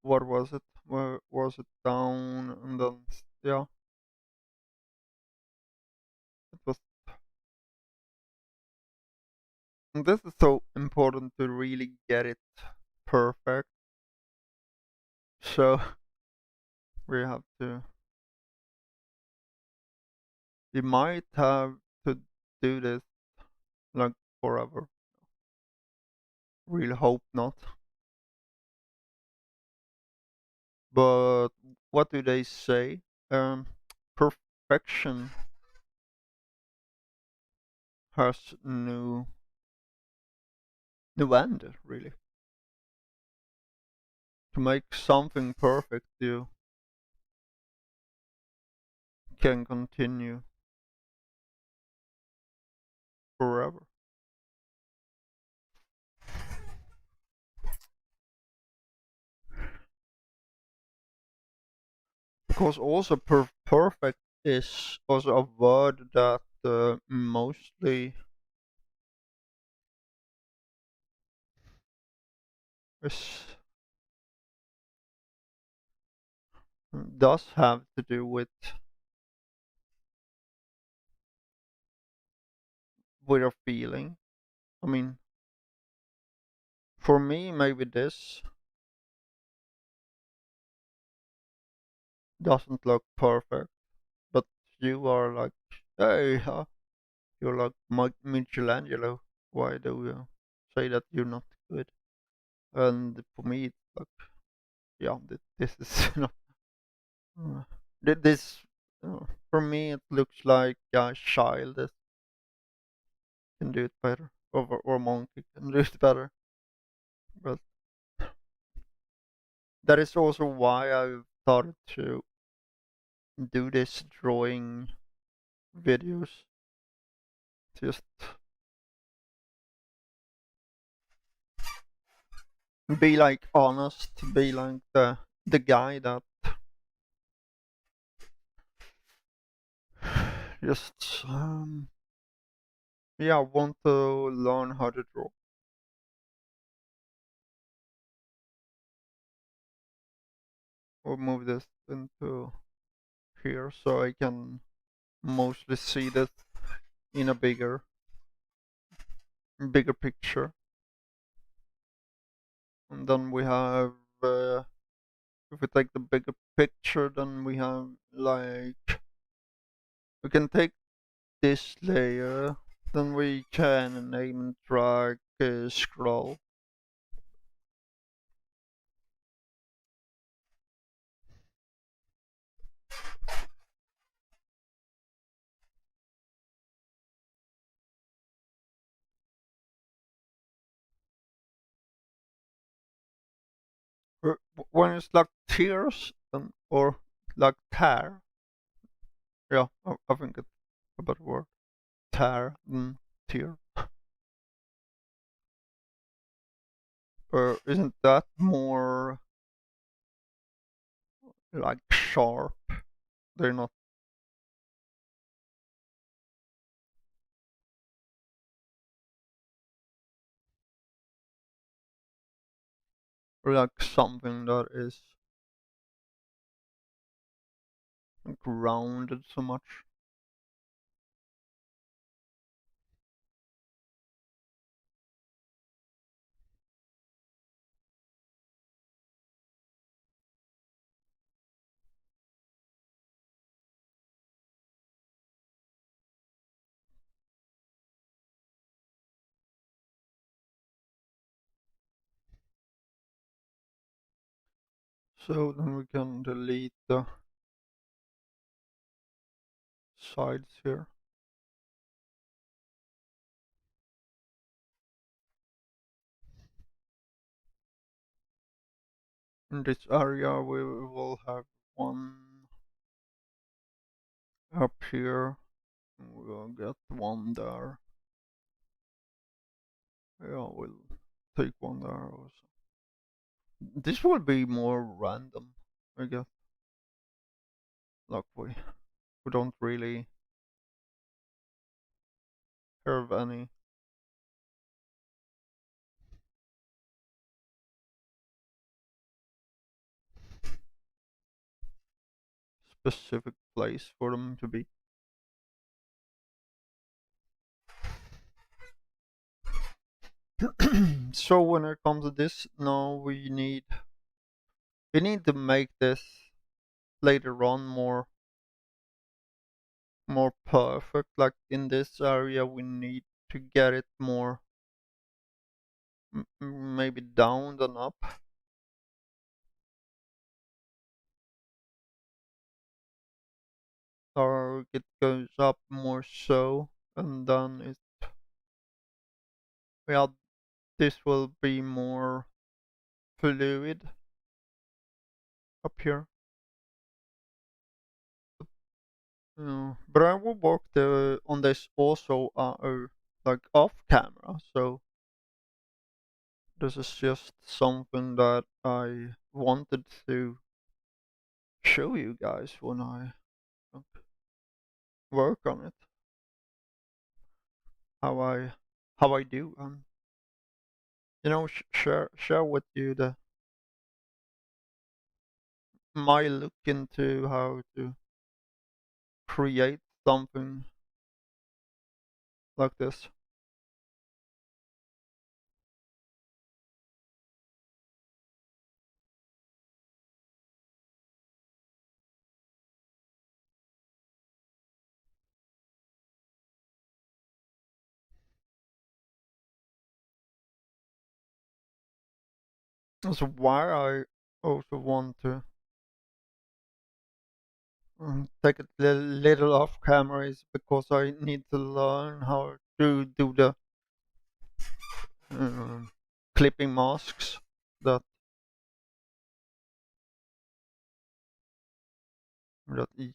what was it? Where was it? Down and then, yeah, it was. And this is so important to really get it perfect. So we have to. We might have to do this like forever. Really hope not. But what do they say? Perfection has no end, really. To make something perfect, you can continue forever. Because also perfect is also a word that mostly is does have to do with a feeling. I mean, For me, maybe this doesn't look perfect, but you are like, hey, you're like Michelangelo. Why do you say that you're not good? And for me, it's like, yeah, this is not. Uh, this for me, it looks like a child that can do it better, or monkey can do it better. But that is also why I started to do this drawing videos. Just be like honest, be like the guy that just yeah, want to learn how to draw. Or move this into here so I can mostly see this in a bigger picture. And then we have if we take the bigger picture, then we have like we can take this layer, then we can name and drag scroll. When it's like tears or like tear, yeah, I think it's a better word. Tear than tear. Or isn't that more like sharp? They're not like something that is grounded so much. So then we can delete the sides here. In this area we will have one up here. We'll get one there. Yeah, we'll take one there also. This will be more random, I guess. Like we don't really have any specific place for them to be. So when it comes to this, now we need to make this later on more perfect. Like in this area, we need to get it more maybe down than up. Or it goes up more so, and then yeah, this will be more fluid up here. But I will work on this also like off camera. So this is just something that I wanted to show you guys when I like, work on it. How I do, and share with you the my look into how to create something like this. So why I also want to take it a little off camera is because I need to learn how to do the um, clipping masks that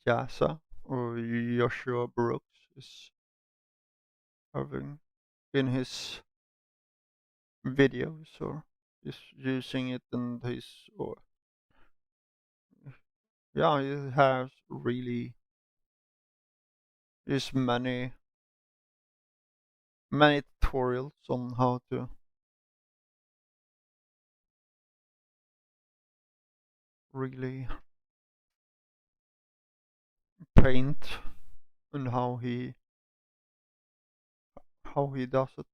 Yasa or Joshua Brooks is having in his videos or is using it in his or yeah he has really is many tutorials on how to really paint and how he does it.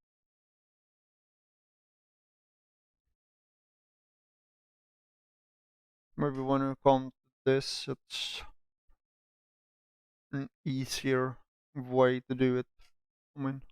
Maybe when it comes to this, it's an easier way to do it. I mean,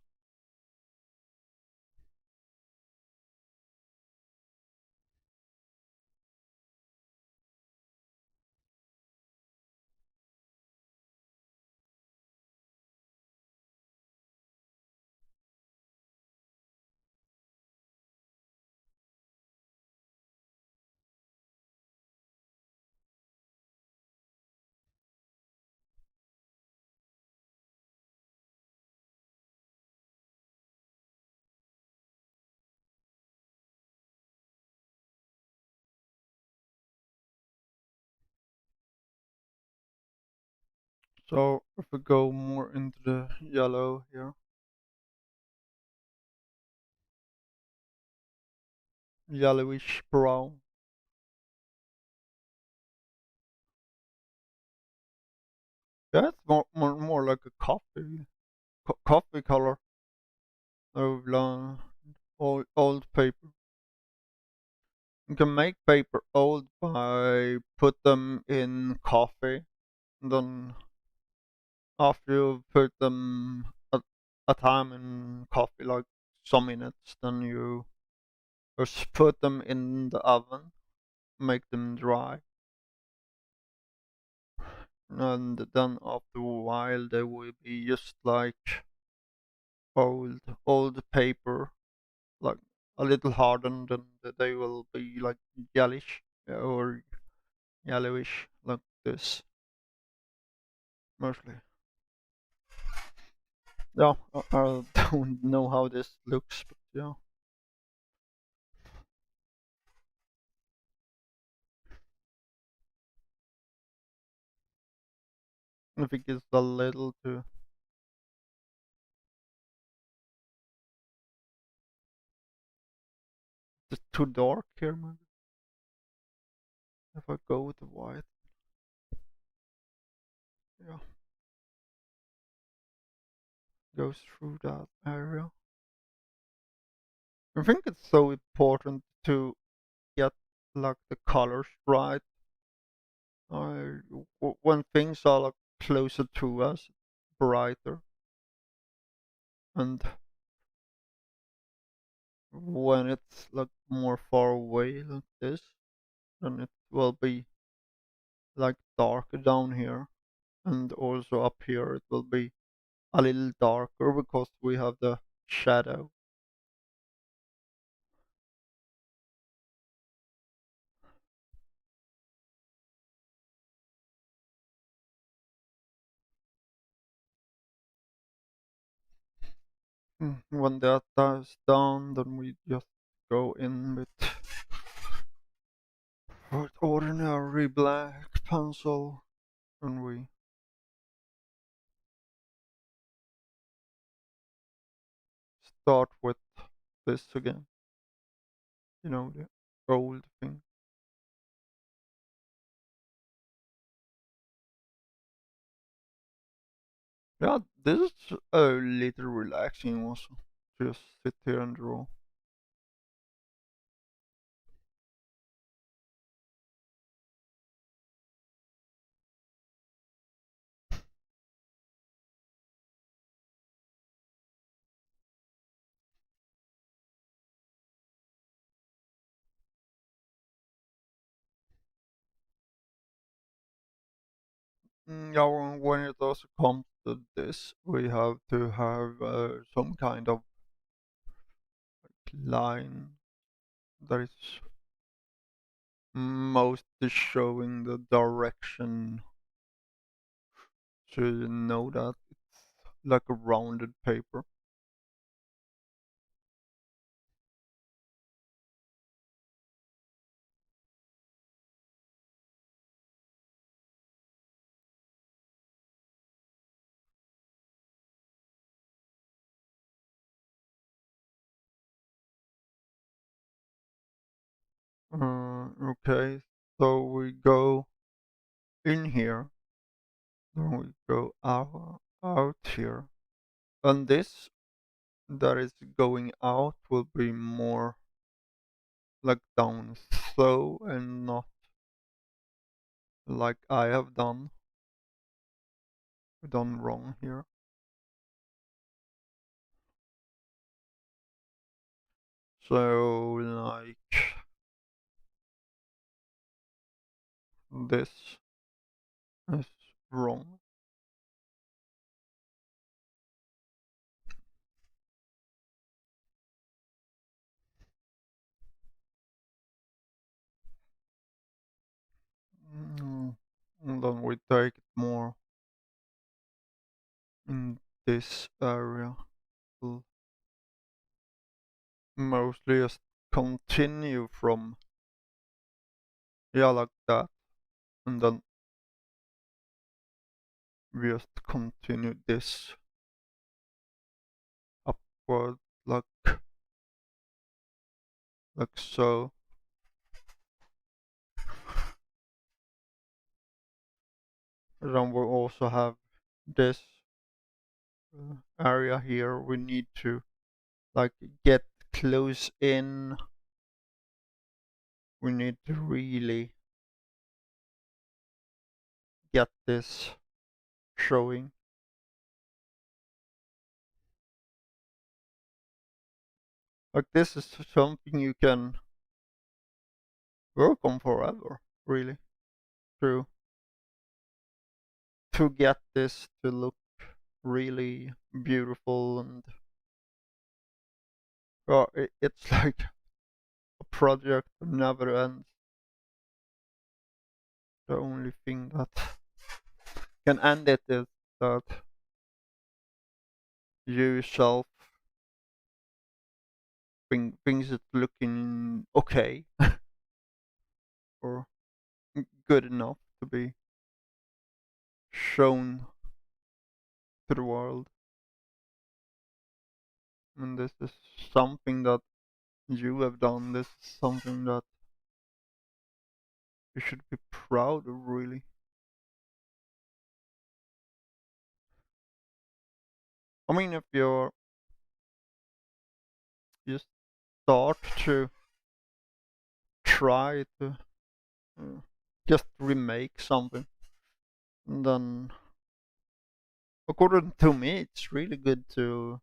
so if we go more into the yellow here, yellowish brown. Yeah, it's more like a coffee color of old paper. You can make paper old by put them in coffee, and then after you put them a time in coffee, like some minutes, then you just put them in the oven, make them dry, and then after a while they will be just like old paper, like a little hardened, and they will be like yellowish or yellowish like this mostly. Yeah, I don't know how this looks, but yeah, I think it's a little too dark here, maybe. If I go with the white, yeah, goes through that area. I think it's so important to get like the colors right. When things are like closer to us, brighter, and when it's like more far away like this, then it will be like darker down here, and also up here it will be a little darker because we have the shadow. When that is done, then we just go in with ordinary black pencil, and we start with this again. You know, the old thing. Yeah, this is a little relaxing also. Just sit here and draw. Yeah, when it also comes to this, we have to have some kind of line that is mostly showing the direction, so you know that it's like a rounded paper. Okay, so we go in here, then we go out here, and this that is going out will be more like down slow and not like I have done wrong here. So like this is wrong. Mm, and then we take it more in this area. We'll mostly just continue from, yeah, like that, and then we just continue this upward like so. Then we also have this area here. We need to like get close in. We need to really get this showing. Like this is something you can work on forever, really. To to get this to look really beautiful, and it's like a project that never ends. The only thing that can end it is that you yourself things it looking okay or good enough to be shown to the world. And this is something that you have done. This is something that you should be proud of, really. I mean, if you start to try to uh, just remake something, then according to me, it's really good to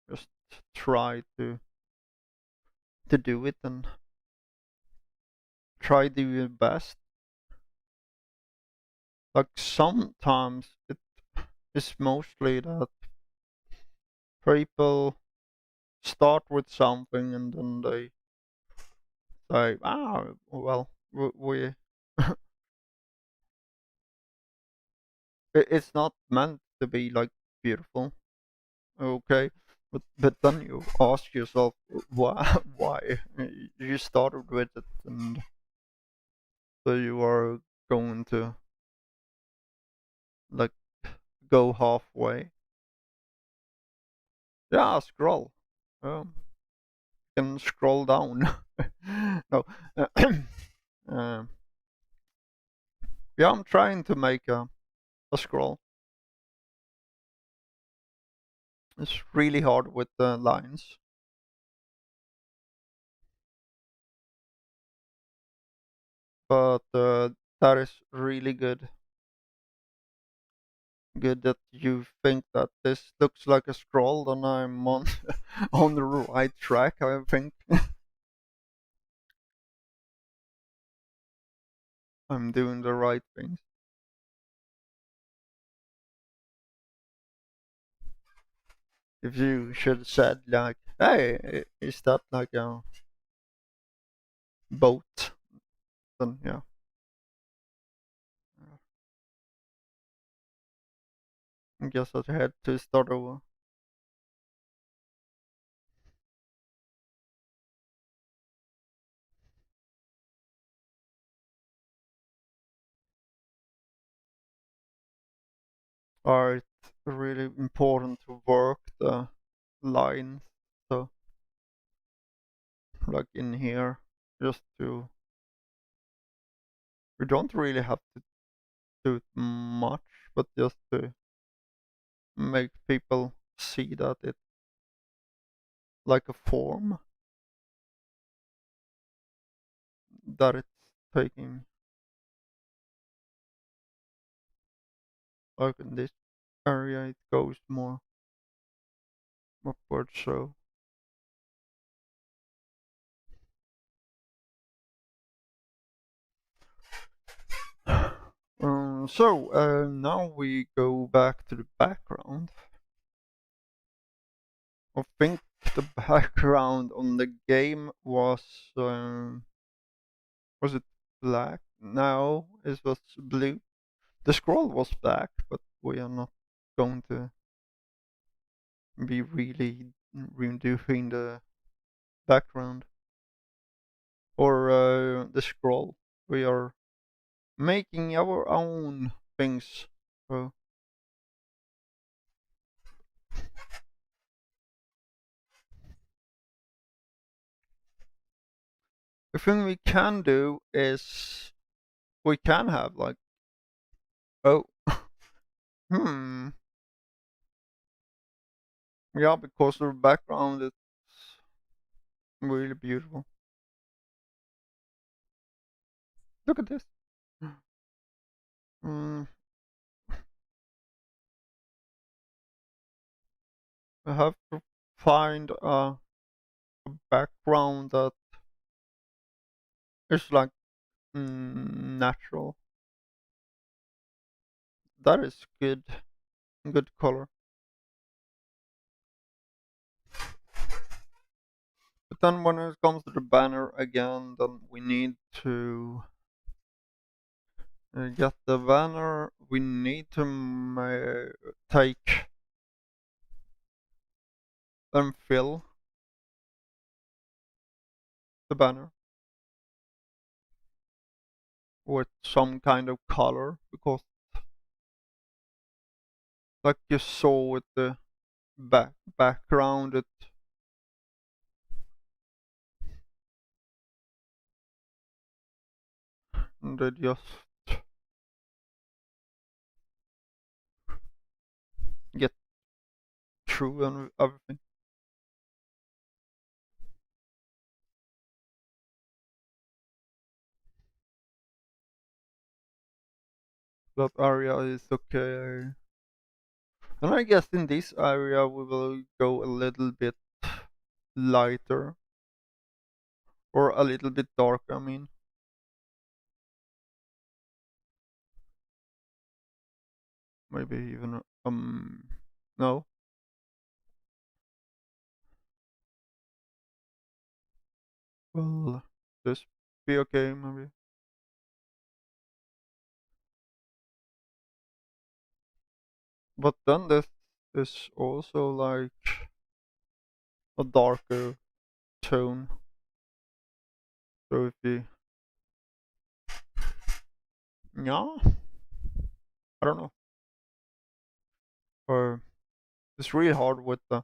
just try to do it and try to do your best. Like sometimes it is mostly that people start with something and then they say, ah, well, we it's not meant to be like beautiful, okay? But then you ask yourself why why you started with it, and so you are going to like go halfway. Yeah, scroll. Um, can scroll down. No, um, yeah, I'm trying to make a scroll. It's really hard with the lines, but that is really good. Good that you think that this looks like a scroll, then I'm on on the right track, I think. I'm doing the right things. If you should have said like, "Hey, is that like a boat?" Then yeah. I guess I had to start over. Or it's really important to work the lines. So like in here, just to we don't really have to do it much, but just to make people see that it's like a form that it's taking. Like in this area, it goes more upward. So now we go back to the background. I think the background on the game was it black? No, it was blue. The scroll was black, but we are not going to be really redoing the background or the scroll. We are making our own things. So the thing we can do is we can have like, oh, hmm, yeah, because the background is really beautiful. Look at this. Mm, I have to find a background that is like natural. That is good, good color. But then when it comes to the banner again, then we need to get the banner. We need to take and fill the banner with some kind of color because, like you saw with the background, they just get through and everything. That area is okay. And I guess in this area we will go a little bit lighter or a little bit darker, I mean. Maybe even no. Well, this be okay maybe. But then this is also like a darker tone. So if we, yeah, I don't know. Or it's really hard with the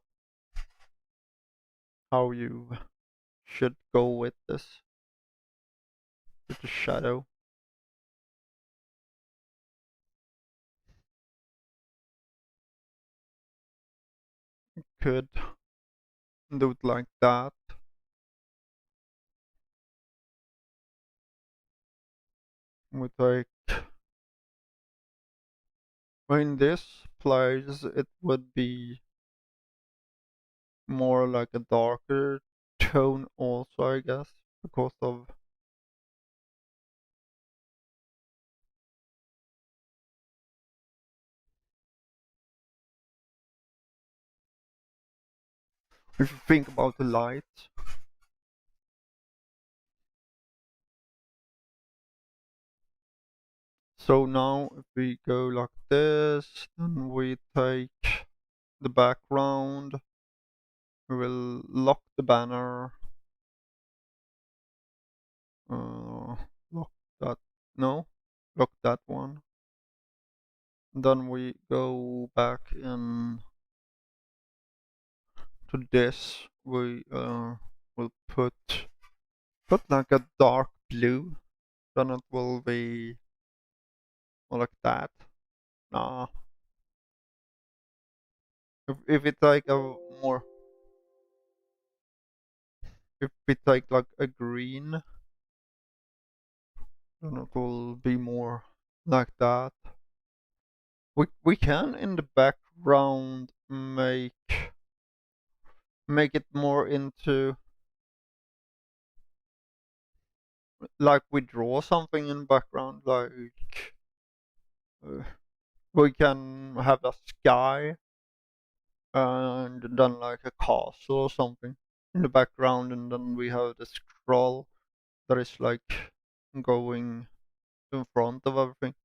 how you should go with this with the shadow. Could do it like that with like in this place it would be more like a darker tone also, I guess, because of If you think about the light. So now if we go like this, then we take the background, we will lock the banner, lock that, no, lock that one. Then we go back in to this, we will put like a dark blue, then it will be more like that. Nah, if it's like a more, if we take like a green, then it will be more like that. We can in the background make it more into like we draw something in background, like uh, we can have a sky and then like a castle or something in the background, and then we have the scroll that is like going in front of everything.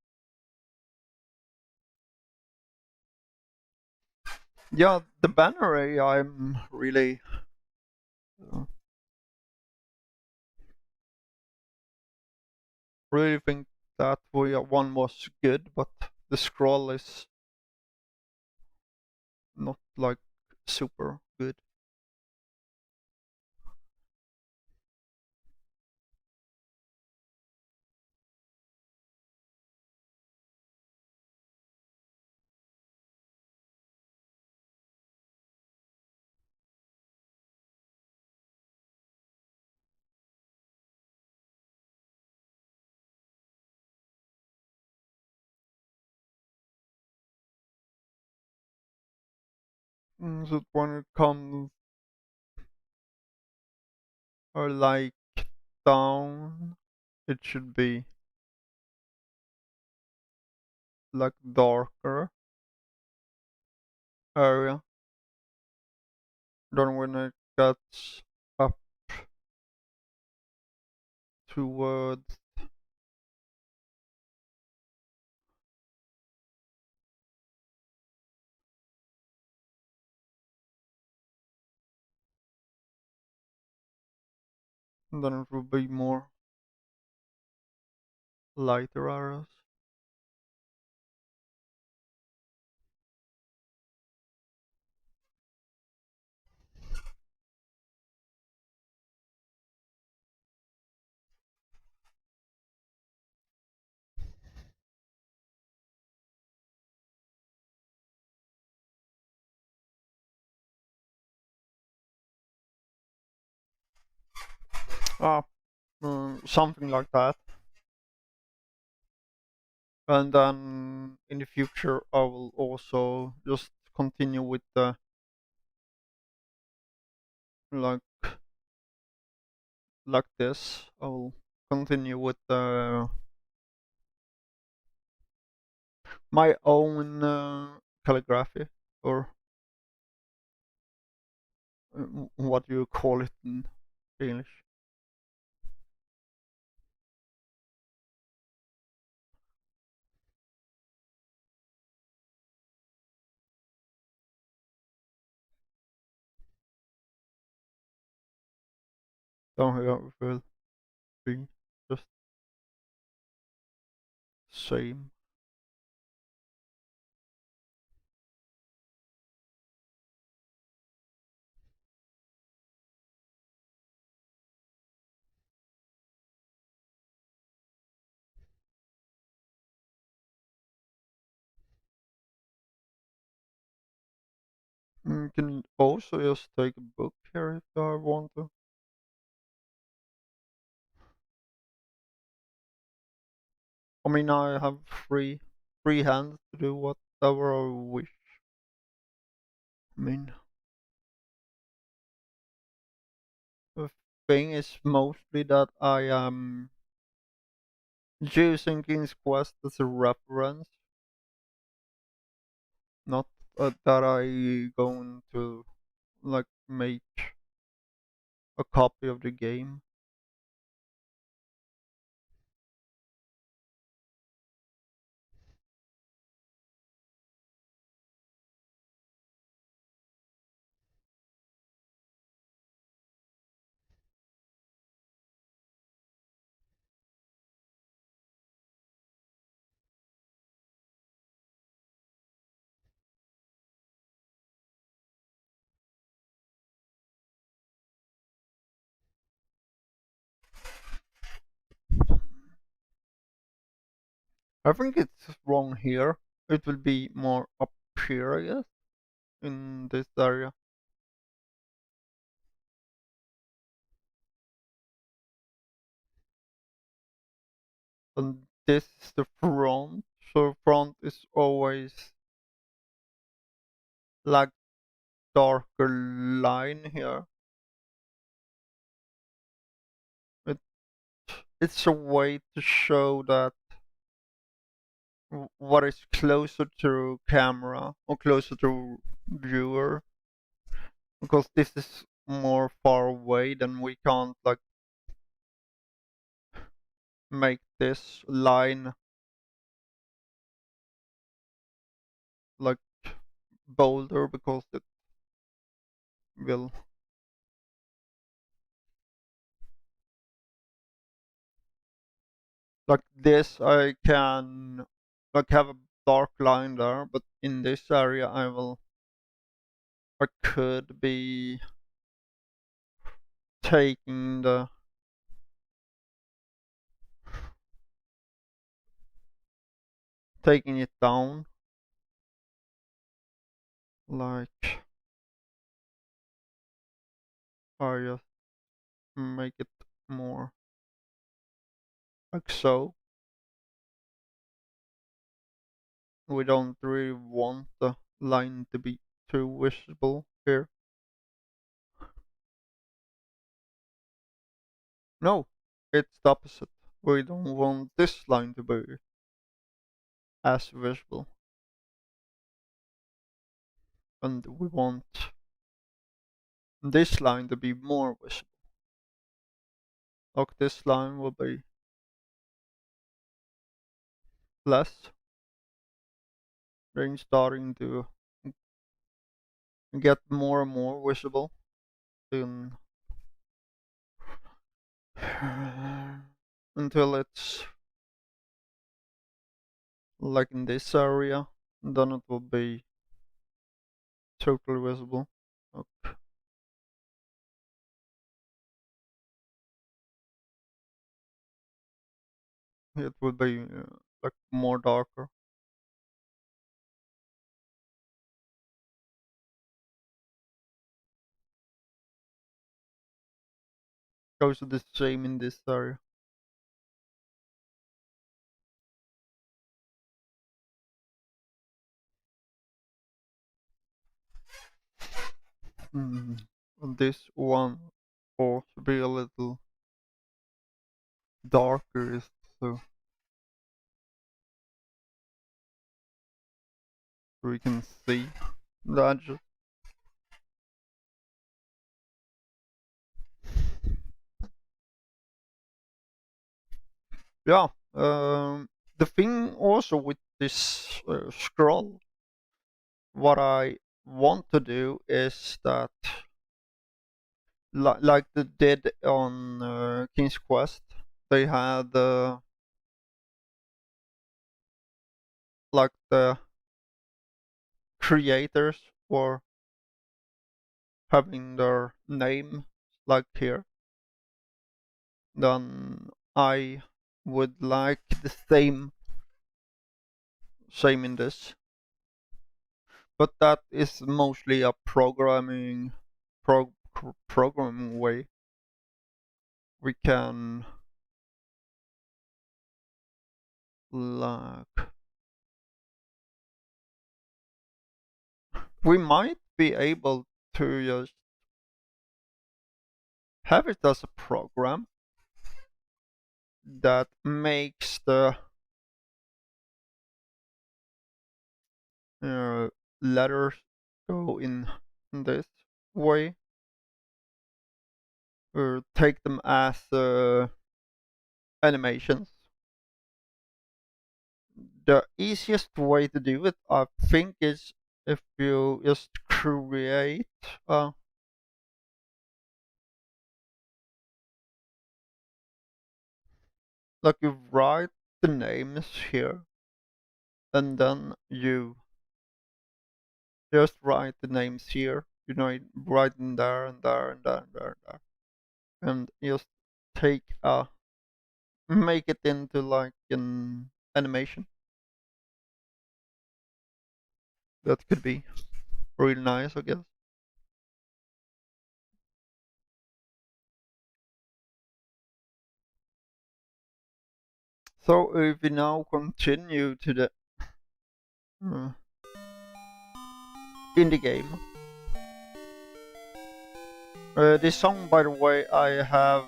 Yeah, the banner AI, I'm uh, really think that one was good, but the scroll is not like super good. So when it comes or like down, it should be like darker area. Then when it gets up towards, then it will be more lighter areas. Ah, something like that. And then in the future, I will also just continue with the like like this. I will continue with my own calligraphy, or what do you call it in English? Down here it will be just same. Can also just take a book here if I want to. I mean, I have free hand to do whatever I wish. I mean, the thing is mostly that I am using King's Quest as a reference, not that I going to like make a copy of the game. I think it's wrong here. It will be more up here, I guess, in this area. And this is the front, so front is always like darker line here. It it's a way to show that what is closer to camera or closer to viewer, because this is more far away, then we can't like make this line like bolder, because it will like this. I can like have a dark line there, but in this area I could be taking the taking it down, like I just make it more like so. We don't really want the line to be too visible here. No, it's the opposite. We don't want this line to be as visible, and we want this line to be more visible. Like this line will be less, then starting to get more and more visible in until it's like in this area, then it will be totally visible. Okay. It will be like more darker. Also the same in this area. Mm. And this one ought to be a little darker, so we can see the edges. Yeah. The thing also with this scroll, what I want to do is that, like they did on King's Quest, they had like the creators were having their name like here. Then I would like the same in this, but that is mostly a programming way. We can like we might be able to just have it as a program that makes the uh, letters go in this, way, or take them as animations. The easiest way to do it, I think, is if you just create like you write the names here, and then you just write the names here. You know, write in there and there and there and there and there, and just take make it into like an animation. That could be really nice, I guess. So if we now continue to the uh, indie game. This song, by the way, I have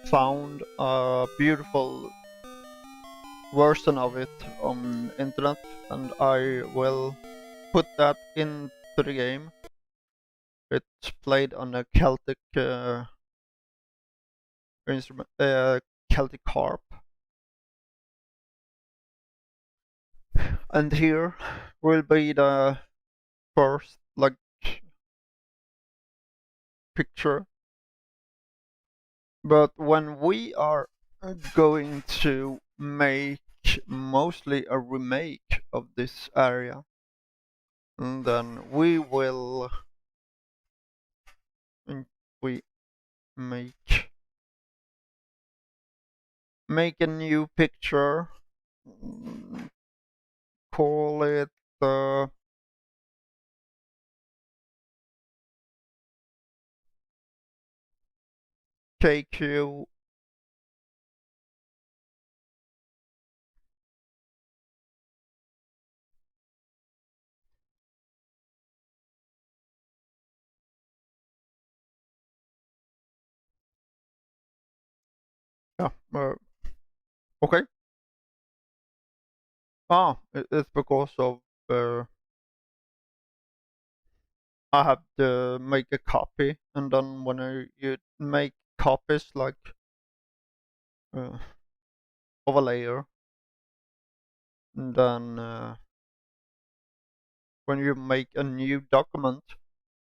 found a beautiful version of it on internet, and I will put that into the game. It's played on a Celtic instrument, Celtic harp, and here will be the first like picture. But when we are going to make mostly a remake of this area, and then we will we make a new picture, call it KQ. Yeah, okay. It's because of I have to make a copy, and then when you make copies like uh, of a layer, and then when you make a new document,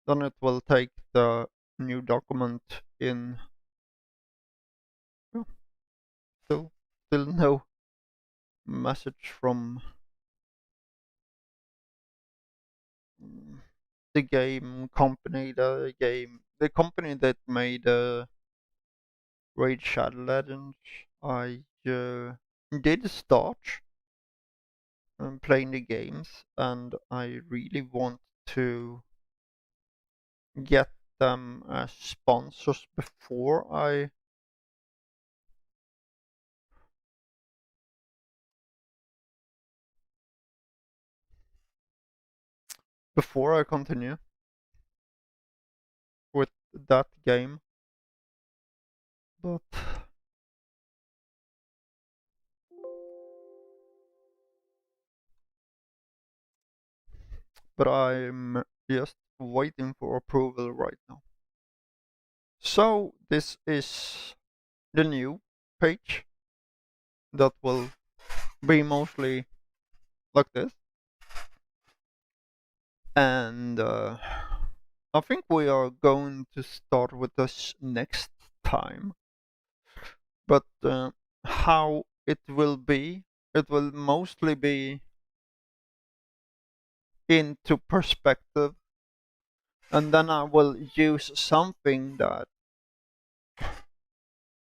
then it will take the new document in. Oh, still no message from the game company. The company that made Raid Shadow Legends. I did start playing the games, and I really want to get them as sponsors before I continue with that game. But I'm just waiting for approval right now. So this is the new page that will be mostly like this, and I think we are going to start with this next time. But how it will mostly be into perspective, and then I will use something that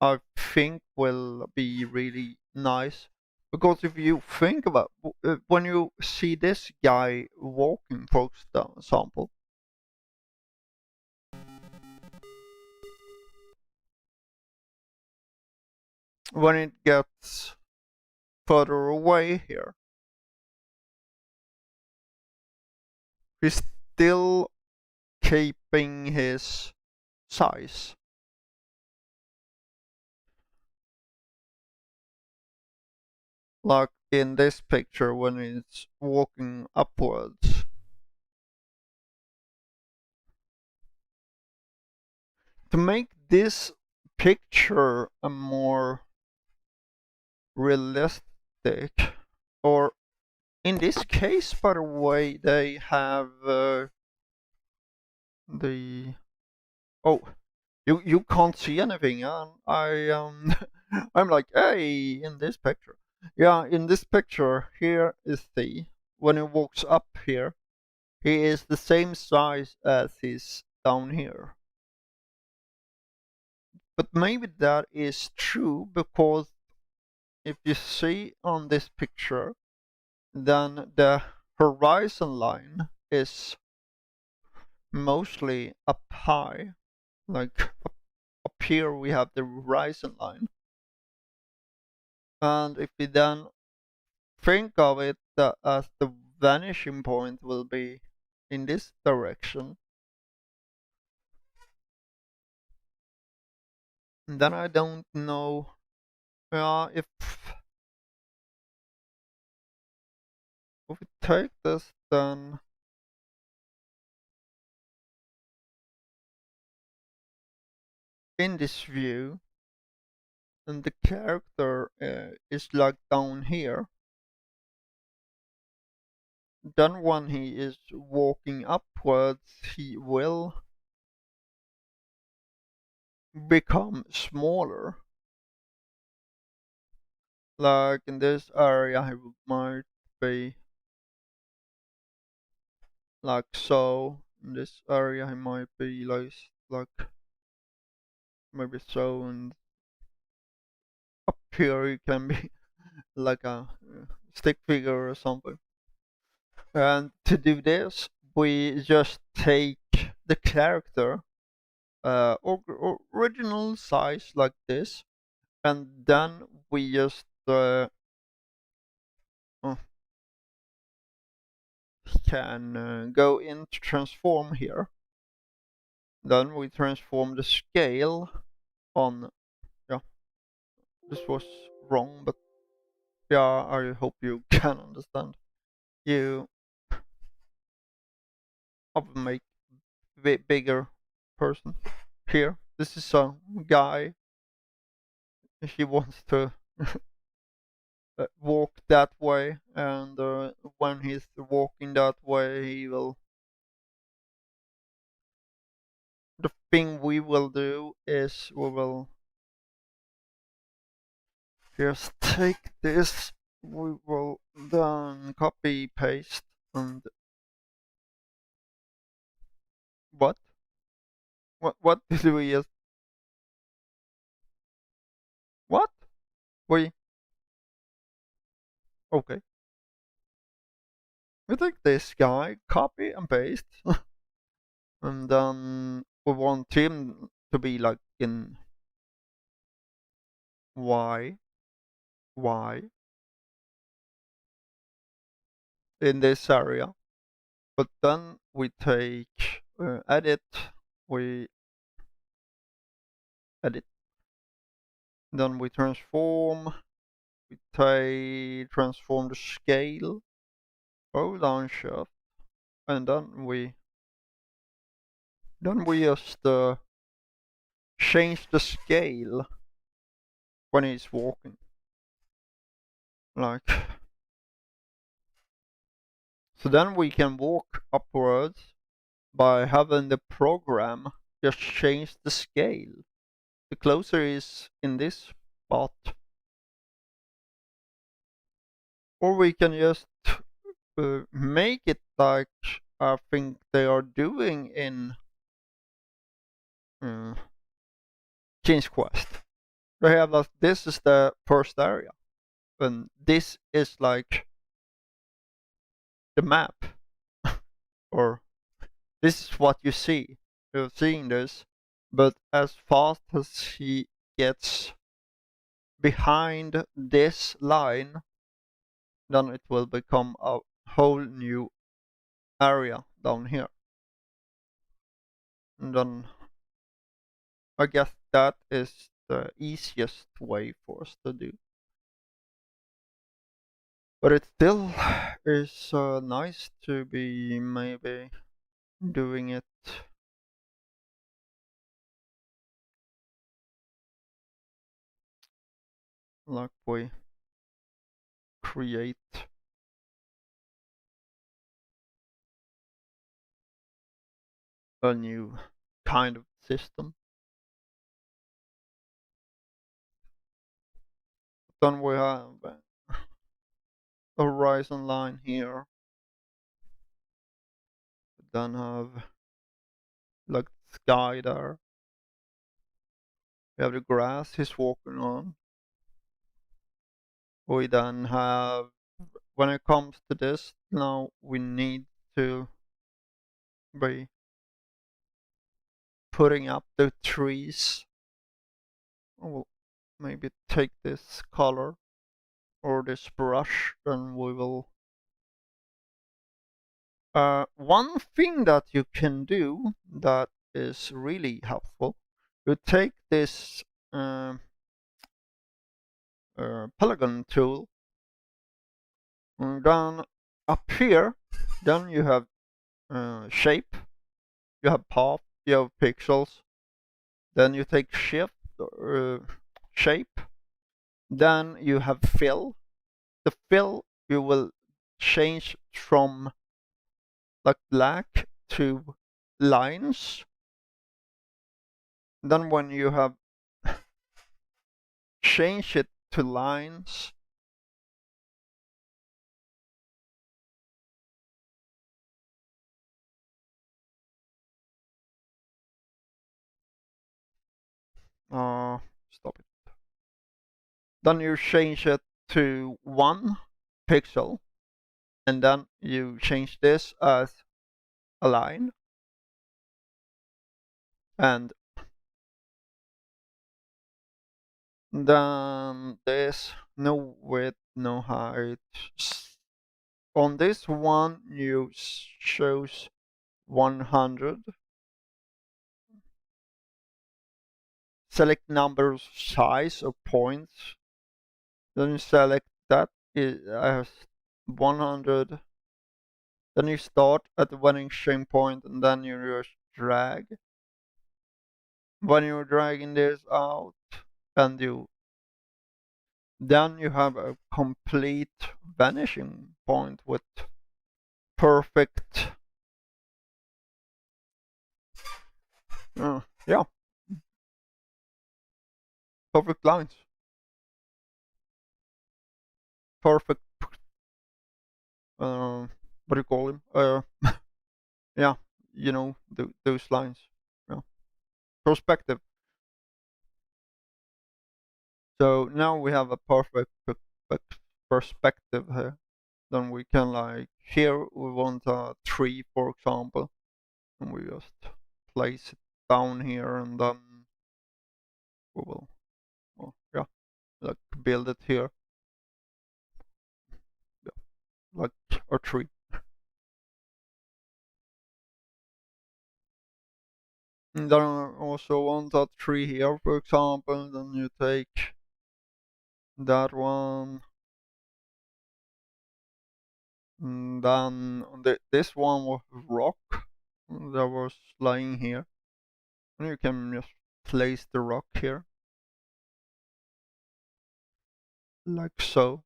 I think will be really nice. Because if you think about when you see this guy walking, for example, when it gets further away here, he's still keeping his size. Like in this picture when it's walking upwards. to make this picture a more realistic, or in this case, by the way, they have the oh, you can't see anything. I'm like, hey, in this picture, yeah, in this picture here is the when he walks up here, he is the same size as he's down here. But maybe that is true because if you see on this picture, then the horizon line is mostly up high. Like up here we have the horizon line. And if we then think of it as the vanishing point will be in this direction, then I don't know if we take this, then in this view, and the character is like down here, then when he is walking upwards, he will become smaller. Like in this area, he might be like so. In this area, he might be like maybe so, and up here he can be like a stick figure or something. And to do this, we just take the character original size like this, and then we just can go into transform here. Then we transform the scale on, yeah, this was wrong, but yeah, I hope you can understand. You make bigger person here. This is a guy. He wants to walk that way, and when he's walking that way, he will. The thing we will do is we will just take this. We will then copy paste and what? What did we just? What? We okay. We take this guy, copy and paste, and then we want him to be like in Y, Y in this area. But then we take edit, we edit, then we transform, we take transform the scale, hold down shift, and then we just change the scale when he's walking. Like so then we can walk upwards by having the program just change the scale. The closer is in this spot. Or we can just make it like I think they are doing in King's Quest. They have like this is the first area, and this is like the map, or this is what you see. You're seeing this, but as fast as he gets behind this line, then it will become a whole new area down here. And then I guess that is the easiest way for us to do. But it still is nice to be maybe doing it like we create a new kind of system. Then we have a horizon line here. Then have like sky there. We have the grass he's walking on. We then have, when it comes to this, now we need to be putting up the trees. We'll maybe take this color or this brush, then we will. One thing that you can do that is really helpful, you take this Polygon Tool, and then up here, then you have shape, you have path, you have pixels, then you take shift, shape, then you have fill. The fill you will change from like black to lines. Then when you have changed it to lines, stop it. Then you change it to 1 pixel, and then you change this as a line, and then this no width, no height. On this one you choose 100. Select number, size, or points. Then you select that as 100. Then you start at the vanishing point, and then you just drag. When you're dragging this out, and then you have a complete vanishing point with perfect, yeah, perfect lines, perfect. What do you call them? Yeah, you know those lines. Yeah, perspective. So now we have a perfect perspective here. Then we can, like, here we want a tree, for example, and we just place it down here, and then we will, well, yeah, like build it here, yeah, like a tree. And then I also want a tree here, for example. Then you take that one, and then this one was rock that was lying here, and you can just place the rock here, like so.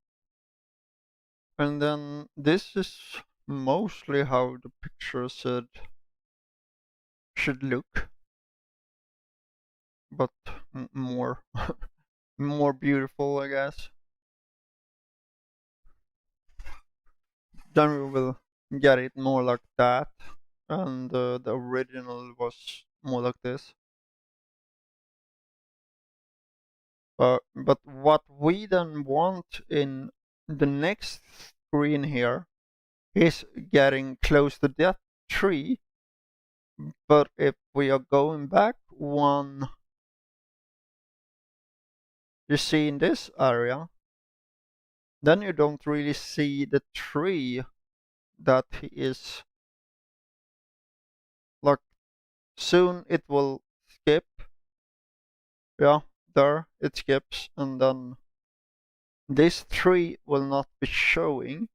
And then this is mostly how the picture should look, but more more beautiful, I guess. Then we will get it more like that, and the original was more like this. But what we then want in the next screen here is getting close to that tree. But if we are going back one, you see in this area, then you don't really see the tree that is, like, soon it will skip. Yeah, there it skips, and then this tree will not be showing.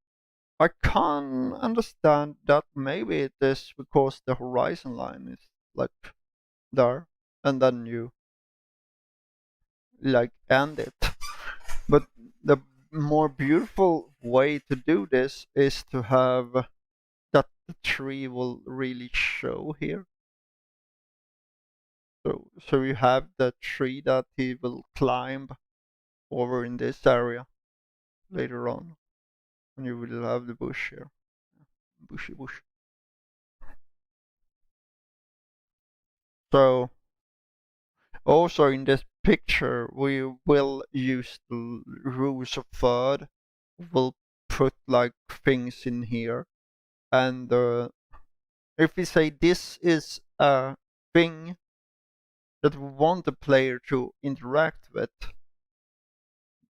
I can understand that maybe it is because the horizon line is like there, and then you like end it. But the more beautiful way to do this is to have that the tree will really show here. So you have the tree that he will climb over in this area later on, and you will have the bush here, bushy bush. So also in this picture we will use the rules of third. We'll put like things in here, and if we say this is a thing that we want the player to interact with,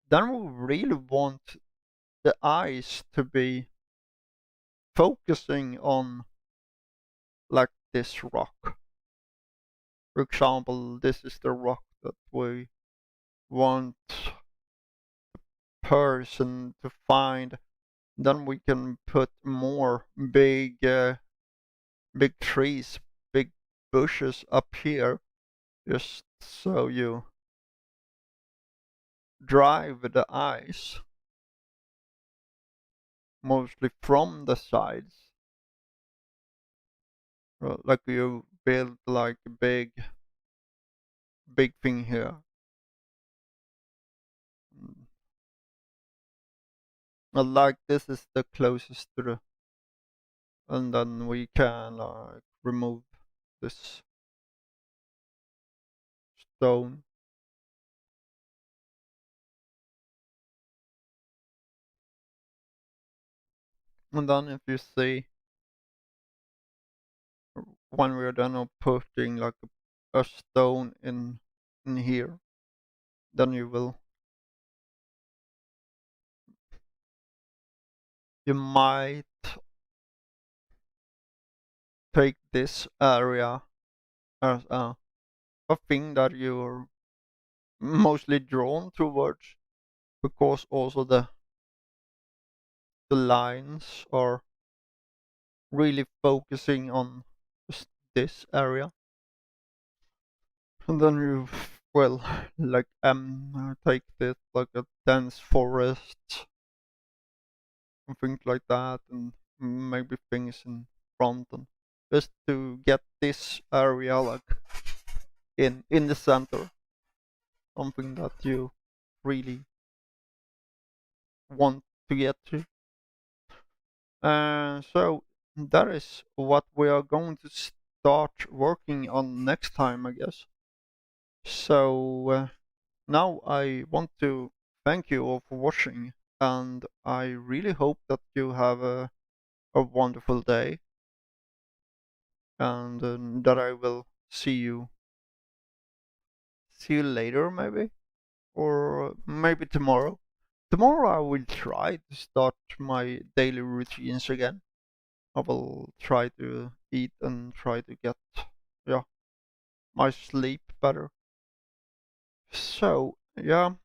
then we really want the eyes to be focusing on like this rock. For example, this is the rock that we want person to find. Then we can put more big trees, big bushes up here, just so you drive the eyes mostly from the sides. Like you build like a big thing here. Like this is the closest to the, and then we can like remove this stone. And then if you see, when we're done of putting like a stone in here, then you might take this area as a thing that you're mostly drawn towards, because also the lines are really focusing on just this area. And then you, well, like take this like a dense forest and things like that, and maybe things in front, and just to get this area like in the center, something that you really want to get to. So that is what we are going to start working on next time, I guess. So now I want to thank you all for watching, and I really hope that you have a wonderful day, and that I will see you later, maybe, or maybe tomorrow. Tomorrow I will try to start my daily routines again. I will try to eat and try to get, yeah, my sleep better. So yeah,